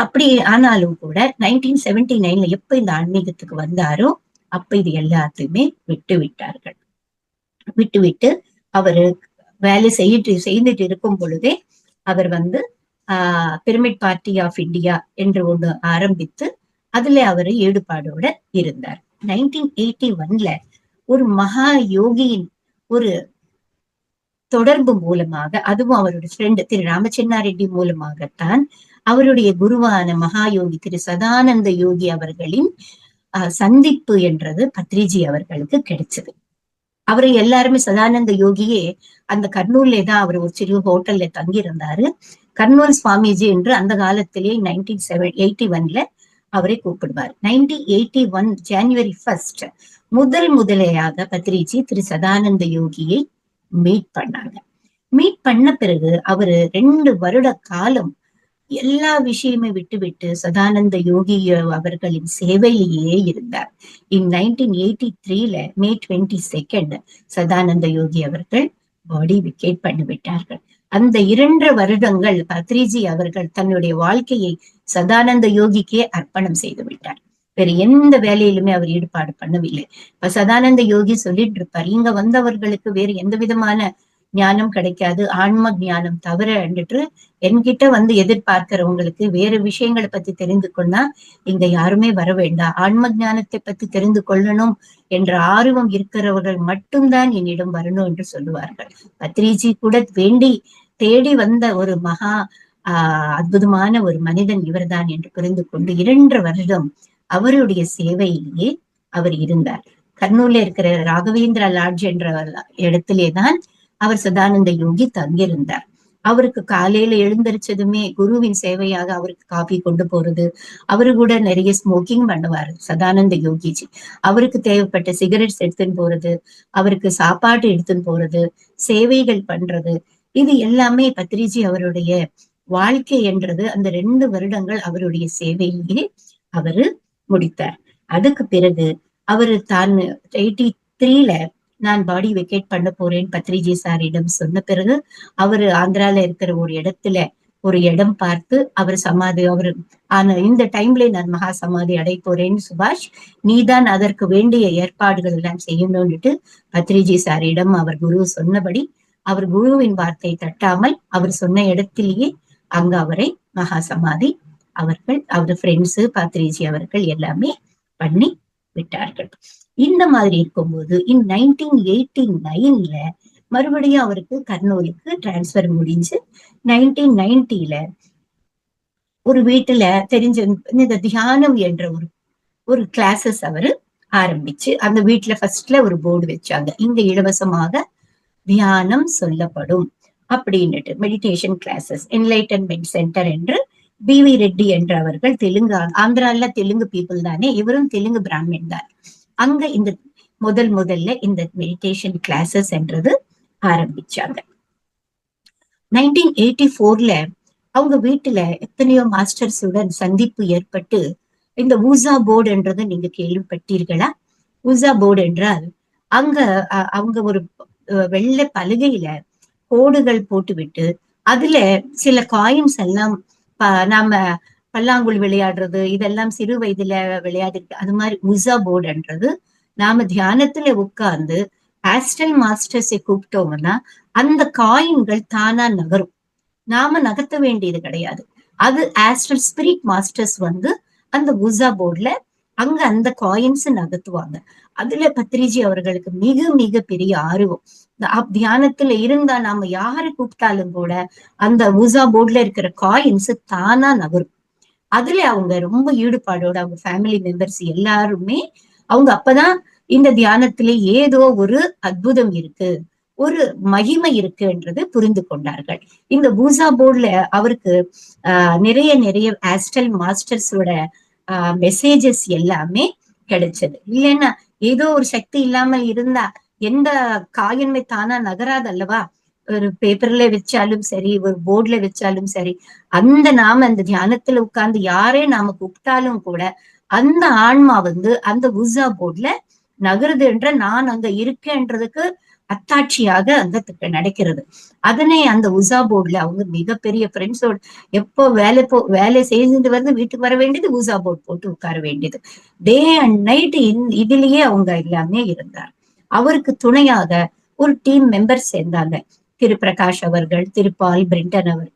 S2: அப்படி ஆனாலும் கூட 1979ல எப்ப இந்த ஆன்மீகத்துக்கு வந்தாரோ அப்ப இது எல்லாத்தையுமே விட்டு அவரு வேலை செய்துட்டு இருக்கும் பொழுதே அவர் பிரமிட் பார்ட்டி ஆஃப் இந்தியா என்று ஒண்ணு ஆரம்பித்து அதுல அவரு ஈடுபாடோட இருந்தார். 1981ல ஒரு மகா யோகியின் ஒரு தொடர்பு மூலமாக, அதுவும் அவருடைய ஃப்ரெண்ட் திரு ராமச்சென்னா ரெட்டி மூலமாகத்தான் அவருடைய குருவான மகாயோகி திரு சதானந்த யோகி அவர்களின் சந்திப்பு என்றது பத்ரிஜி அவர்களுக்கு கிடைச்சது. அவரை எல்லாருமே சதானந்த யோகியே அந்த கர்னூல்லே தான் அவர் ஒரு சிறு ஹோட்டல்ல தங்கி இருந்தாரு. கர்னூல் சுவாமிஜி என்று அந்த காலத்திலேயே 1981ல அவரை கூப்பிடுவார். 1981 ஜனவரி 1 முதலையாக பத்ரிஜி திரு சதானந்த யோகியை மீட் பண்ணாங்க. மீட் பண்ண பிறகு அவரு 2 வருட காலம் எல்லா விஷயமே விட்டு சதானந்த யோகி அவர்களின் சேவையிலேயே இருந்தார். 1983ல மே 22 சதானந்த யோகி அவர்கள் பாடி விக்கெட் பண்ணிவிட்டார்கள். அந்த 2 வருடங்கள் பத்ரிஜி அவர்கள் தன்னுடைய வாழ்க்கையை சதானந்த யோகிக்கே அர்ப்பணம் செய்து விட்டார். வேற எந்த வேலையிலுமே அவர் ஈடுபாடு பண்ணவில்லை. இப்ப சதானந்த யோகி சொல்லிட்டு இருப்பார், இங்க வந்தவர்களுக்கு வேற எந்த விதமான ஞானம் கிடைக்காது, ஆன்ம ஞானம் தவிர என்று என்கிட்ட எதிர்பார்க்கிறவங்களுக்கு வேற விஷயங்களை பத்தி தெரிந்து கொண்டா இங்க யாருமே வர வேண்டாம். ஆன்ம ஞானத்தை பத்தி தெரிந்து கொள்ளணும் என்ற ஆர்வம் இருக்கிறவர்கள் மட்டும்தான் என்னிடம் வரணும் என்று சொல்லுவார்கள். பத்ரிஜி கூட தேடி வந்த ஒரு மகா அற்புதமான ஒரு மனிதன் இவர்தான் என்று புரிந்து கொண்டு 2 வருடம் அவருடைய சேவையிலேயே அவர் இருந்தார். கர்னூல்ல இருக்கிற ராகவேந்திரா லாட்ஜ் என்ற இடத்திலேதான் அவர் சதானந்த யோகி தங்கியிருந்தார். அவருக்கு காலையில எழுந்திரிச்சதுமே குருவின் சேவையாக அவருக்கு காபி கொண்டு போறது, அவரு கூட நிறைய ஸ்மோக்கிங் பண்ணுவாரு சதானந்த யோகிஜி. அவருக்கு தேவைப்பட்ட சிகரெட்ஸ் எடுத்துன்னு போறது, அவருக்கு சாப்பாடு எடுத்துன்னு போறது, சேவைகள் பண்றது, இது எல்லாமே பத்ரிஜி அவருடைய வாழ்க்கை என்றது அந்த 2 வருடங்கள் அவருடைய சேவையிலேயே அவரு முடித்தார். அதுக்கு பிறகு அவரு தான் 83ல நான் பாடி வெக்கேட் பண்ண போறேன் பத்ரிஜி சாரிடம் சொன்ன பிறகு அவரு ஆந்திரால இருக்கிற ஒரு இடத்துல ஒரு இடம் பார்த்து அவர் சமாதி இந்த டைம்ல நான் மகா சமாதி அடை போறேன்னு சுபாஷ், நீதான் அதற்கு வேண்டிய ஏற்பாடுகள் எல்லாம் செய்யணும்னுட்டு பத்ரிஜி சாரிடம் அவர் குரு சொன்னபடி அவர் குருவின் வார்த்தை தட்டாமல் அவர் சொன்ன இடத்திலேயே அங்க அவரை மகா சமாதி அவர் ஃப்ரெண்ட்ஸ் பத்ரிஜி அவர்கள் எல்லாமே பண்ணி விட்டார்கள். இந்த மாதிரி இருக்கும்போது 1989ல மறுபடியும் அவருக்கு கர்னூலுக்கு டிரான்ஸ்பர் முடிஞ்சு 1990ல ஒரு வீட்டுல தெரிஞ்ச இந்த தியானம் என்ற ஒரு கிளாஸஸ் அவரு ஆரம்பிச்சு அந்த வீட்டுல ஃபர்ஸ்ட்ல ஒரு போர்டு வச்சாங்க, இங்க இலவசமாக தியானம் சொல்லப்படும் அப்படின்னுட்டு, மெடிடேஷன் கிளாஸஸ் என்லைட்டன்மெண்ட் சென்டர் என்று பி.வி. ரெட்டி என்ற அவர்கள் தெலுங்கு, ஆந்திரால தெலுங்கு பீப்புள் தானே, இவரும் தெலுங்கு பிராமின் தான். அங்க இந்த முதல்ல இந்த மெடிடேஷன் கிளாஸஸ் என்றது ஆரம்பிச்சாங்க. 1984ல அவங்க வீட்டுல எத்தனையோ மாஸ்டர்ஸுடன் சந்திப்பு ஏற்பட்டு இந்த ஊசா போர்டு என்றது நீங்க கேள்விப்பட்டீர்களா? ஊசா போர்டு என்றால் அங்க அவங்க ஒரு வெள்ளை பலகையில கோடுகள் போட்டுவிட்டு அதுல சில காயின்ஸ் எல்லாம் நாம பல்லாங்குழி விளையாடுறது இதெல்லாம் சிறு வயதுல விளையாடிருக்கு, அது மாதிரி ஊசா போர்டுன்றது நாம தியானத்துல உட்கார்ந்து ஆஸ்ட்ரல் மாஸ்டர்ஸை கூப்பிட்டோம்னா அந்த காயின்கள் தானா நகரும், நாம நகர்த்த வேண்டியது கிடையாது. அது ஆஸ்ட்ரல் ஸ்பிரிட் மாஸ்டர்ஸ் வந்து அந்த ஊசா போர்டுல அங்க அந்த காயின்ஸ் நகர்த்துவாங்க. அதுல பத்ரிஜி அவர்களுக்கு மிக மிக பெரிய ஆர்வம். தியானத்துல இருந்தா நாம யாரு கூப்பிட்டாலும் கூட அந்த ஊசா போர்டுல இருக்கிற காயின்ஸ் தானா நகரும். அதுல அவங்க ரொம்ப ஈடுபாடோட அவங்க ஃபேமிலி மெம்பர்ஸ் எல்லாருமே அவங்க அப்பதான் இந்த தியானத்திலே ஏதோ ஒரு அற்புதம் இருக்கு, ஒரு மகிமை இருக்குன்றது புரிந்து கொண்டார்கள். இந்த ஊசா போர்டுல அவருக்கு நிறைய ஆஸ்ட்ரல் மாஸ்டர்ஸோட மெசேஜஸ் எல்லாமே கிடைச்சது. இல்லைன்னா ஏதோ ஒரு சக்தி இல்லாமல் இருந்தா எந்த காயின்மை தானா நகராது அல்லவா? ஒரு பேப்பர்ல வச்சாலும் சரி, ஒரு போர்டுல வச்சாலும் சரி, நாம அந்த தியானத்துல உட்கார்ந்து யாரே நாம கூப்பிட்டாலும் கூட அந்த ஆன்மா வந்து அந்த ஊசா போர்டுல நகருதுன்ற நான் அங்க இருக்கேன்றதுக்கு அத்தாட்சியாக அங்க நடக்கிறது. அதனை அந்த ஊசா போர்டுல அவங்க மிகப்பெரிய ஃப்ரெண்ட்ஸோட எப்போ வேலை செய்துட்டு வந்து வீட்டுக்கு வர வேண்டியது, ஊசா போர்டு போட்டு உட்கார வேண்டியது, டே அண்ட் நைட் இதுலயே அவங்க எல்லாமே இருந்தார். அவருக்கு துணையாக ஒரு டீம் மெம்பர்ஸ் சேர்ந்தாங்க. திரு பிரகாஷ் அவர்கள், திரு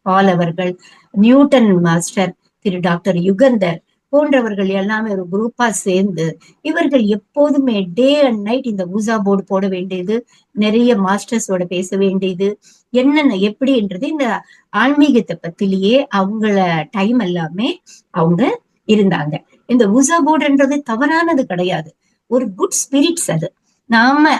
S2: பால் அவர்கள், நியூட்டன் மாஸ்டர், திரு டாக்டர் யுகந்தர் போன்றவர்கள் எல்லாமே ஒரு குரூப்பா சேர்ந்து இவர்கள் எப்போதுமே டே அண்ட் நைட் இந்த ஊசா போர்டு போட வேண்டியது, நிறைய மாஸ்டர்ஸோட பேச வேண்டியது, என்னென்ன எப்படின்றது இந்த ஆன்மீகத்தை பத்திலேயே அவங்கள டைம் எல்லாமே அவங்க இருந்தாங்க. இந்த ஊசா போர்டுன்றது தவறானது கிடையாது, ஒரு குட் ஸ்பிரிட்ஸ். அது நாம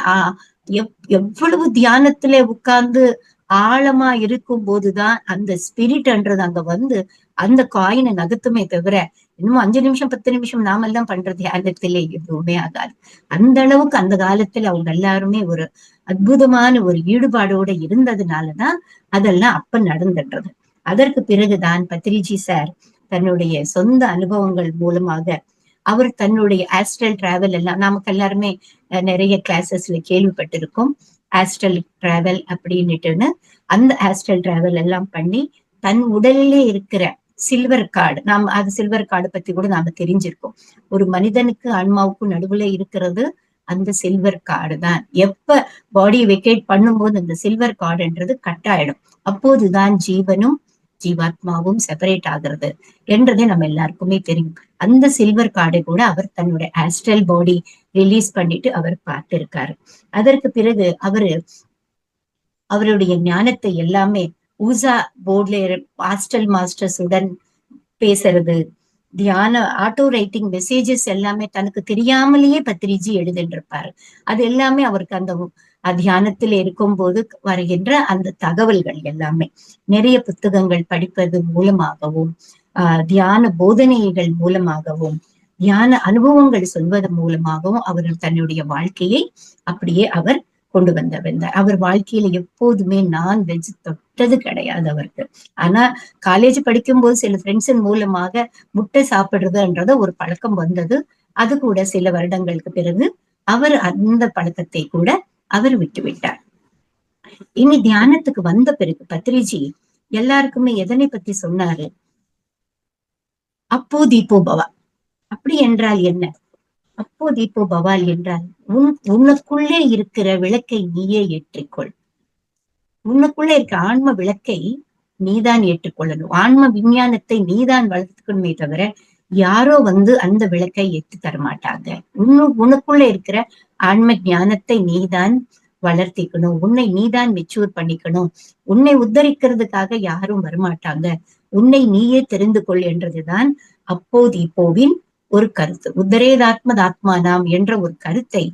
S2: எவ்வளவு தியானத்துல உட்கார்ந்து ஆழமா இருக்கும் போதுதான் அந்த ஸ்பிரிட்ன்றது அங்க வந்து அந்த காயினை நகர்த்துமே தவிர இன்னும் 5 நிமிஷம் 10 நிமிஷம் நாம எல்லாம் பண்ற தியானத்திலே எதுவுமே ஆகாது. அந்த அளவுக்கு அந்த காலத்துல அவங்க எல்லாருமே ஒரு அற்புதமான ஒரு ஈடுபாடோட இருந்ததுனாலதான் அதெல்லாம் அப்ப நடந்துன்றது. அதற்கு பிறகுதான் பத்ரிஜி சார் தன்னுடைய சொந்த அனுபவங்கள் மூலமாக அவர் தன்னுடைய ஆஸ்ட்ரல் டிராவல் எல்லாம் நமக்கு எல்லாருமே நிறைய கிளாஸஸ்ல கேள்விப்பட்டிருக்கோம். ஆஸ்ட்ரல் டிராவல் அப்படின்னுட்டுன்னு அந்த ஆஸ்ட்ரல் டிராவல் எல்லாம் பண்ணி தன் உடலிலே இருக்கிற சில்வர் கார்டு, அது சில்வர் கார்டு பத்தி கூட நாம தெரிஞ்சிருக்கோம். ஒரு மனிதனுக்கு ஆன்மாவுக்கும் நடுவுல இருக்கிறது அந்த சில்வர் கார்டு தான். எப்ப பாடி வெக்கேட் பண்ணும்போது அந்த சில்வர் கார்டுன்றது கட் ஆயிடும், அப்போதுதான் ஜீவனும் ஜீவாத்மாவும் செப்பரேட் ஆகிறது என்றதே நம்ம எல்லாருக்குமே தெரியும். அந்த சில்வர் கார்டை கூட அவர் தன்னுடைய ஆஸ்ட்ரல் பாடி ரிலீஸ் பண்ணிட்டு அவர் பார்த்திருக்காரு. அதற்கு பிறகு அவருடைய ஞானத்தை எல்லாமே ஊசா போர்ட்ல ஆஸ்ட்ரல் மாஸ்டர்ஸ் உடன் பேசுறது, தியான ஆட்டோ ரைட்டிங் மெசேஜஸ் எல்லாமே தனக்கு தெரியாமலேயே பத்ரிஜி எழுதின்றிருப்பாரு. அது எல்லாமே அவருக்கு அந்த தியானத்தில் இருக்கும் போது வருகின்ற அந்த தகவல்கள் எல்லாமே நிறைய புத்தகங்கள் படிப்பது மூலமாகவும் தியான போதனைகள் மூலமாகவும் தியான அனுபவங்கள் சொல்வது மூலமாகவும் அவர் தன்னுடைய வாழ்க்கையை அப்படியே அவர் கொண்டு வந்தார். அவர் வாழ்க்கையில எப்போதுமே நான்வெஜ் தொட்டது கிடையாது அவருக்கு. ஆனா காலேஜ் படிக்கும் போது சில ஃப்ரெண்ட்ஸின் மூலமாக முட்டை சாப்பிடுறதுன்றத ஒரு பழக்கம் வந்தது. அது கூட சில வருடங்களுக்கு பிறகு அவர் அந்த பழக்கத்தை கூட அவர் விட்டு விட்டார். இனி தியானத்துக்கு வந்த பிறகு பத்ரிஜி எல்லாருக்குமே எதனை பத்தி சொன்னாரு? அப்போ தீபோ பவா. அப்படி என்றால் என்ன? அப்போ தீபோ பவால் என்றால் உனக்குள்ளே இருக்கிற விளக்கை நீயே ஏற்றிக்கொள். உனக்குள்ளே இருக்க ஆன்ம விளக்கை நீதான் ஏற்றுக்கொள்ளணும். ஆன்ம விஞ்ஞானத்தை நீதான் வளர்த்துக்கணுமே தவிர யாரோ வந்து அந்த விளக்கை ஏற்றி தரமாட்டாங்க. உனக்குள்ள இருக்கிற ஆன்ம ஞானத்தை நீதான் வளர்த்திக்கணும், உன்னை நீதான் மெச்சூர் பண்ணிக்கணும், உன்னை உத்தரிக்கிறதுக்காக யாரும் வரமாட்டாங்க, உன்னை நீயே தெரிந்து கொள் என்றதுதான் அப்போது இப்போவின் ஒரு கருத்து. உத்தரேதாத்மதாத்மானாம் என்ற ஒரு கருத்தை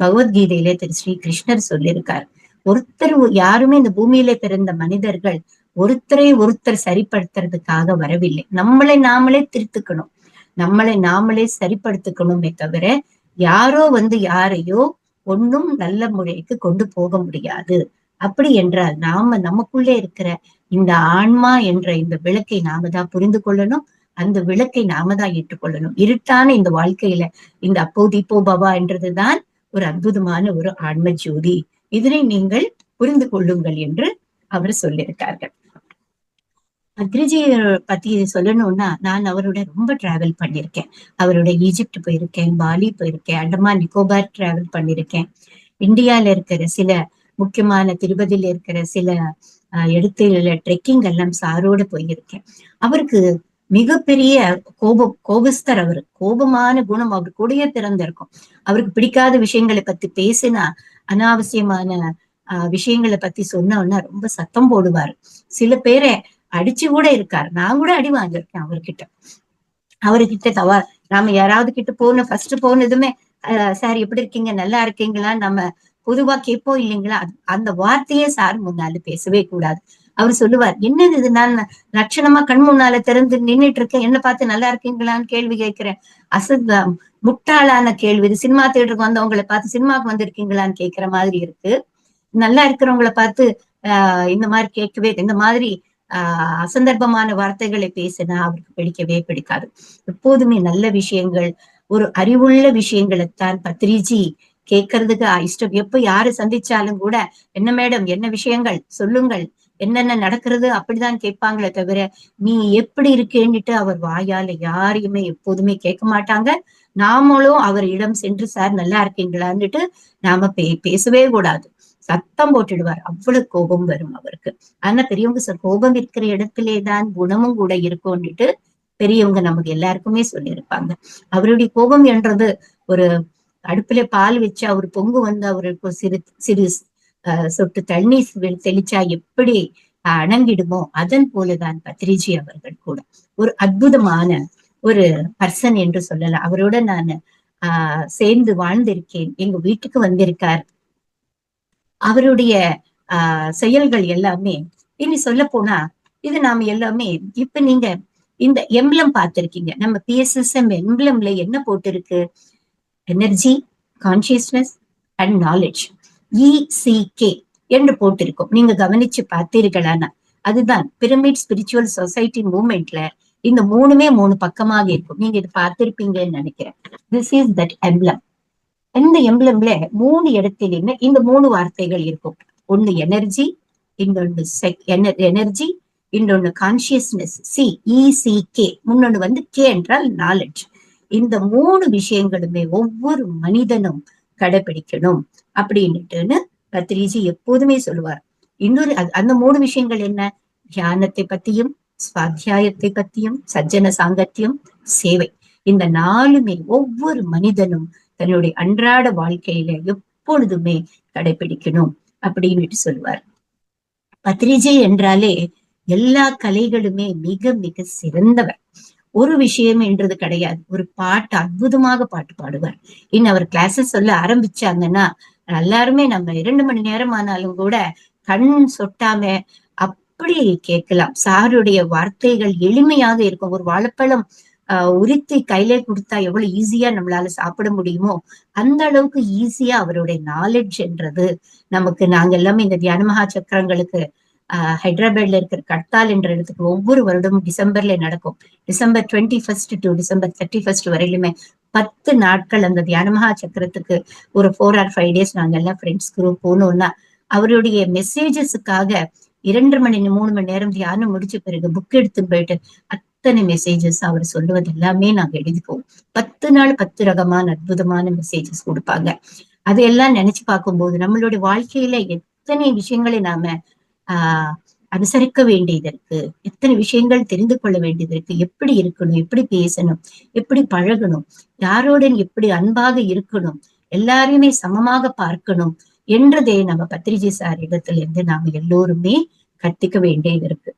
S2: பகவத்கீதையிலே திரு ஸ்ரீ கிருஷ்ணர் சொல்லியிருக்கார். ஒருத்தர் யாருமே இந்த பூமியில பிறந்த மனிதர்கள் ஒருத்தரை ஒருத்தர் சரிப்படுத்துறதுக்காக வரவில்லை. நம்மளை நாமளே திருத்துக்கணும், நம்மளை நாமளே சரிப்படுத்திக்கணுமே தவிர யாரோ வந்து யாரையோ ஒன்னும் நல்ல முறைக்கு கொண்டு போக முடியாது. அப்படி என்றால் நாம நமக்குள்ளே இருக்கிற இந்த ஆன்மா என்ற இந்த விளக்கை நாம தான் புரிந்து கொள்ளணும், அந்த விளக்கை நாம தான் ஏற்றுக்கொள்ளணும். இருட்டான இந்த வாழ்க்கையில இந்த அப்போ தீபோ பவா என்றதுதான் ஒரு அற்புதமான ஒரு ஆன்ம ஜோதி, இதனை நீங்கள் புரிந்து கொள்ளுங்கள் என்று அவர் சொல்லியிருக்கார்கள். பத்ரிஜியை பத்தி சொல்லணும்னா, நான் அவரோட ரொம்ப டிராவல் பண்ணியிருக்கேன். அவரோட ஈஜிப்ட் போயிருக்கேன், பாலி போயிருக்கேன், அண்டமான் நிக்கோபார் டிராவல் பண்ணியிருக்கேன். இந்தியால இருக்கிற சில முக்கியமான திருப்பதியில இருக்கிற சில இடத்துல ட்ரெக்கிங் எல்லாம் சாரோட போயிருக்கேன். அவருக்கு மிகப்பெரிய கோபஸ்தர். அவரு கோபமான குணம் அவரு கூடயே திறந்திருக்கும். அவருக்கு பிடிக்காத விஷயங்களை பத்தி பேசினா, அனாவசியமான விஷயங்களை பத்தி சொன்னோம்னா ரொம்ப சத்தம் போடுவாரு. சில பேரை அடிச்சு கூட இருக்காரு. நான் கூட அடி வாங்கியிருக்கேன் அவர்கிட்ட. அவர்கிட்ட நாம யாராவது கிட்ட ஃபர்ஸ்ட் போனதுமே சார் எப்படி இருக்கீங்க, நல்லா இருக்கீங்களா நம்ம பொதுவா கேட்போம் இல்லைங்களா, அந்த வார்த்தையே சார் முன்னால பேசவே கூடாது. அவர் சொல்லுவார், என்னது இது, நான் லட்சணமா கண் முன்னால திறந்து நின்றுட்டு இருக்கேன், என்ன பார்த்து நல்லா இருக்கீங்களான்னு கேள்வி கேட்கிறேன். முட்டாளான கேள்வி இது. சினிமா தியேட்டருக்கு வந்தவங்களை பார்த்து சினிமாவுக்கு வந்திருக்கீங்களான்னு கேட்கிற மாதிரி இருக்கு. நல்லா இருக்கிறவங்களை பார்த்து இந்த மாதிரி கேட்கவே, இந்த மாதிரி அசந்தர்ப்பமான வார்த்தைகளை பேசினா அவருக்கு பிடிக்கவே பிடிக்காது. எப்போதுமே நல்ல விஷயங்கள், ஒரு அறிவுள்ள விஷயங்களைத்தான் பத்ரிஜி கேட்கறதுக்கு இஷ்டம். எப்ப யாரு சந்திச்சாலும் கூட, என்ன மேடம், என்ன விஷயங்கள் சொல்லுங்கள், என்னென்ன நடக்கிறது அப்படிதான் கேட்பாங்களே தவிர நீ எப்படி இருக்கேன்னுட்டு அவர் வாயால யாரையுமே எப்போதுமே கேட்க மாட்டாங்க. நாமளும் அவர் இடம் சென்று சார் நல்லா இருக்கீங்களான்னுட்டு நாம பேசவே கூடாது. சத்தம் போட்டுடுவார், அவ்வளவு கோபம் வரும் அவருக்கு. ஆனா பெரியவங்க சார், கோபம் இருக்கிற இடத்திலேதான் குணமும் கூட இருக்கும்னுட்டு பெரியவங்க நமக்கு எல்லாருக்குமே சொல்லியிருப்பாங்க. அவருடைய கோபம் என்றது ஒரு அடுப்புல பால் வச்சு அவர் பொங்கு வந்து அவருக்கு சிறு சிறு சொட்டு தண்ணீர் தெளிச்சா எப்படி அணங்கிடுமோ அதன் போலதான் பத்ரிஜி அவர்கள் கூட ஒரு அற்புதமான ஒரு பர்சன் என்று சொல்லலாம். அவரோட நான் சேர்ந்து வாழ்ந்திருக்கேன், எங்க வீட்டுக்கு வந்திருக்கார். அவருடைய செயல்கள் எல்லாமே இனி சொல்ல போனா, இது நாம எல்லாமே இப்ப நீங்க இந்த எம்ப்ளம் பார்த்திருக்கீங்க. நம்ம PSSM எம்ப்ளம்ல என்ன போட்டிருக்கு? Energy, consciousness and knowledge, ECK என்று போட்டிருக்கோம். நீங்க கவனிச்சு பார்த்தீர்களானா, அதுதான் பிரமிட் ஸ்பிரிச்சுவல் சொசைட்டி மூவ்மெண்ட்ல இந்த மூணுமே 3 பக்கமாக இருக்கும். நீங்க இது பார்த்திருப்பீங்கன்னு நினைக்கிறேன். This is that emblem. இந்த எம்ப்ளம்ல 3 இடத்திலுமே இந்த 3 வார்த்தைகள் இருக்கும். ஒண்ணு எனர்ஜி, இன்னொன்னு எனர்ஜி, இன்னொன்னு கான்சியஸ்னஸ், ECK, முன்னொன்னு வந்து K என்றால் நாலேஜ். இந்த 3 விஷயங்களுமே ஒவ்வொரு மனிதனும் கடைபிடிக்கணும் அப்படின்னுட்டுன்னு பத்ரிஜி எப்போதுமே சொல்லுவார். இன்னொரு அந்த 3 விஷயங்கள் என்ன? தியானத்தை பத்தியும், சுவாத்தியாயத்தை பத்தியும், சஜ்ஜன சாங்கத்தியம், சேவை. இந்த 4மே ஒவ்வொரு மனிதனும் தன்னுடைய அன்றாட வாழ்க்கையில எப்பொழுதுமே கடைபிடிக்கணும் அப்படின்னு சொல்லுவார். பத்ரிஜி என்றாலே எல்லா கலைகளுமே மிக மிக சிறந்தவர். ஒரு விஷயம் என்றது கிடையாது. ஒரு பாட்டு அற்புதமாக பாட்டு பாடுவார். இன்னும் அவர் கிளாஸஸ் சொல்ல ஆரம்பிச்சாங்கன்னா எல்லாருமே நம்ம 2 மணி நேரம் ஆனாலும் கூட கண் சொட்டாம அப்படி கேட்கலாம். சாருடைய வார்த்தைகள் எளிமையாக இருக்கும். ஒரு வாழைப்பழம் உரித்து கையில கொடுத்தா எவ்வளவு ஈஸியா நம்மளால சாப்பிட முடியுமோ அந்த அளவுக்கு ஈஸியா அவருடைய நாலேஜ் என்றது நமக்கு. நாங்க எல்லாமே இந்த தியான மகா சக்கரங்களுக்கு ஹைதராபாத்ல இருக்கிற கட்தால் என்ற இடத்துக்கு ஒவ்வொரு வருடமும் டிசம்பர்ல நடக்கும். டிசம்பர் 21 to டிசம்பர் 31 வரையிலுமே 10 நாட்கள் அந்த தியான மகா சக்கரத்துக்கு ஒரு 4 or 5 days நாங்க எல்லாம் ஃப்ரெண்ட்ஸ் குரூப் போனோம்னா அவருடைய மெசேஜஸுக்காக 2 மணி 3 மணி நேரம் தியானம் முடிச்ச பிறகு புக் எடுத்துன்னு போயிட்டு அத்தனை மெசேஜஸ் அவர் சொல்லுவது எல்லாமே நாங்க எழுதிக்குவோம். 10 நாள் 10 ரகமான அற்புதமான மெசேஜஸ் கொடுப்பாங்க. அதையெல்லாம் நினைச்சு பார்க்கும்போது நம்மளுடைய வாழ்க்கையில எத்தனை விஷயங்களை நாம அனுசரிக்க வேண்டியது இருக்கு, எத்தனை விஷயங்கள் தெரிந்து கொள்ள வேண்டியது இருக்கு, எப்படி இருக்கணும், எப்படி பேசணும், எப்படி பழகணும், யாரோட எப்படி அன்பாக இருக்கணும், எல்லாரையுமே சமமாக பார்க்கணும், என்றதை நம்ம பத்ரிஜி சார் இடத்துல இருந்து நாம எல்லோருமே கத்துக்க வேண்டியது இருக்கு.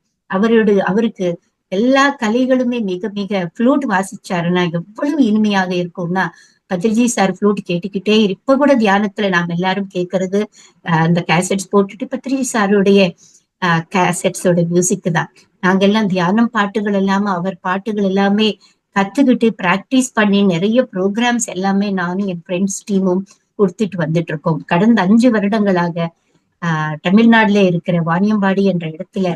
S2: அவருக்கு எல்லா கலைகளுமே மிக மிக ஃப்ளூட் வாசிச்சாருன்னா எவ்வளவு இனிமையாக இருக்கும்னா, பத்ரிஜி சார் ஃப்ளூட் கேட்டுக்கிட்டே இப்ப கூட தியானத்துல நாம எல்லாரும் கேட்கறது அந்த கேசட்ஸ் போட்டுட்டு பத்ரிஜி சாருடைய கேசட்ஸோட மியூசிக் தான். நாங்கெல்லாம் தியானம் பாட்டுகள் எல்லாமே அவர் பாட்டுகள் எல்லாமே கத்துக்கிட்டு பிராக்டிஸ் பண்ணி நிறைய ப்ரோக்ராம்ஸ் எல்லாமே நானும் என் ஃப்ரெண்ட்ஸ் டீமும் கொடுத்துட்டு வந்துட்டு இருக்கோம். கடந்த 5 வருடங்களாக தமிழ்நாடுல இருக்கிற வாணியம்பாடி என்ற இடத்துல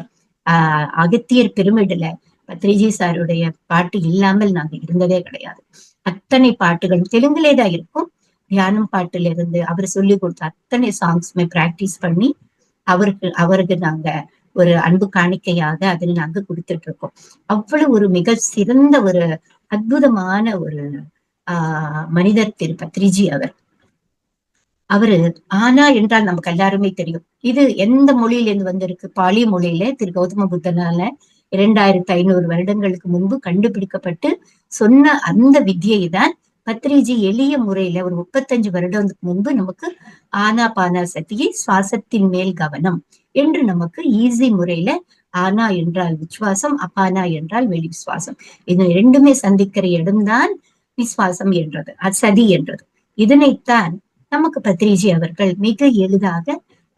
S2: அகத்தியர் பிரமிடுல பத்ரிஜி சாருடைய பாட்டு இல்லாமல் நாங்க இருந்ததே கிடையாது. அத்தனை பாட்டுகளும் தெலுங்குலே தான் இருக்கும். தியானம் பாட்டுல இருந்து அவர் சொல்லி கொடுத்த அத்தனை சாங்ஸுமே பிராக்டிஸ் பண்ணி அவருக்கு நாங்க ஒரு அன்பு காணிக்கையாக அதில் நாங்க கொடுத்துட்டு இருக்கோம். அவ்வளவு ஒரு மிக சிறந்த ஒரு அற்புதமான ஒரு மனிதர் திரு பத்ரிஜி அவரு ஆனா என்றால் நமக்கு எல்லாருமே தெரியும். இது எந்த மொழியிலிருந்து வந்திருக்கு? பாலி மொழியில திரு கௌதம புத்தனால 2500 வருடங்களுக்கு முன்பு கண்டுபிடிக்கப்பட்டு சொன்ன அந்த வித்தியை தான் பத்ரிஜி எளிய முறையில ஒரு 35 வருடத்துக்கு முன்பு நமக்கு ஆனா பானா சத்தியை சுவாசத்தின் மேல் கவனம் என்று நமக்கு ஈஸி முறையில ஆனா என்றால் விசுவாசம், அபானா என்றால் வெளி விசுவாசம், இது ரெண்டுமே சந்திக்கிற இடம்தான் விசுவாசம் என்றது, சதி என்றது. இதனைத்தான் நமக்கு பத்ரிஜி அவர்கள் மிக எளிதாக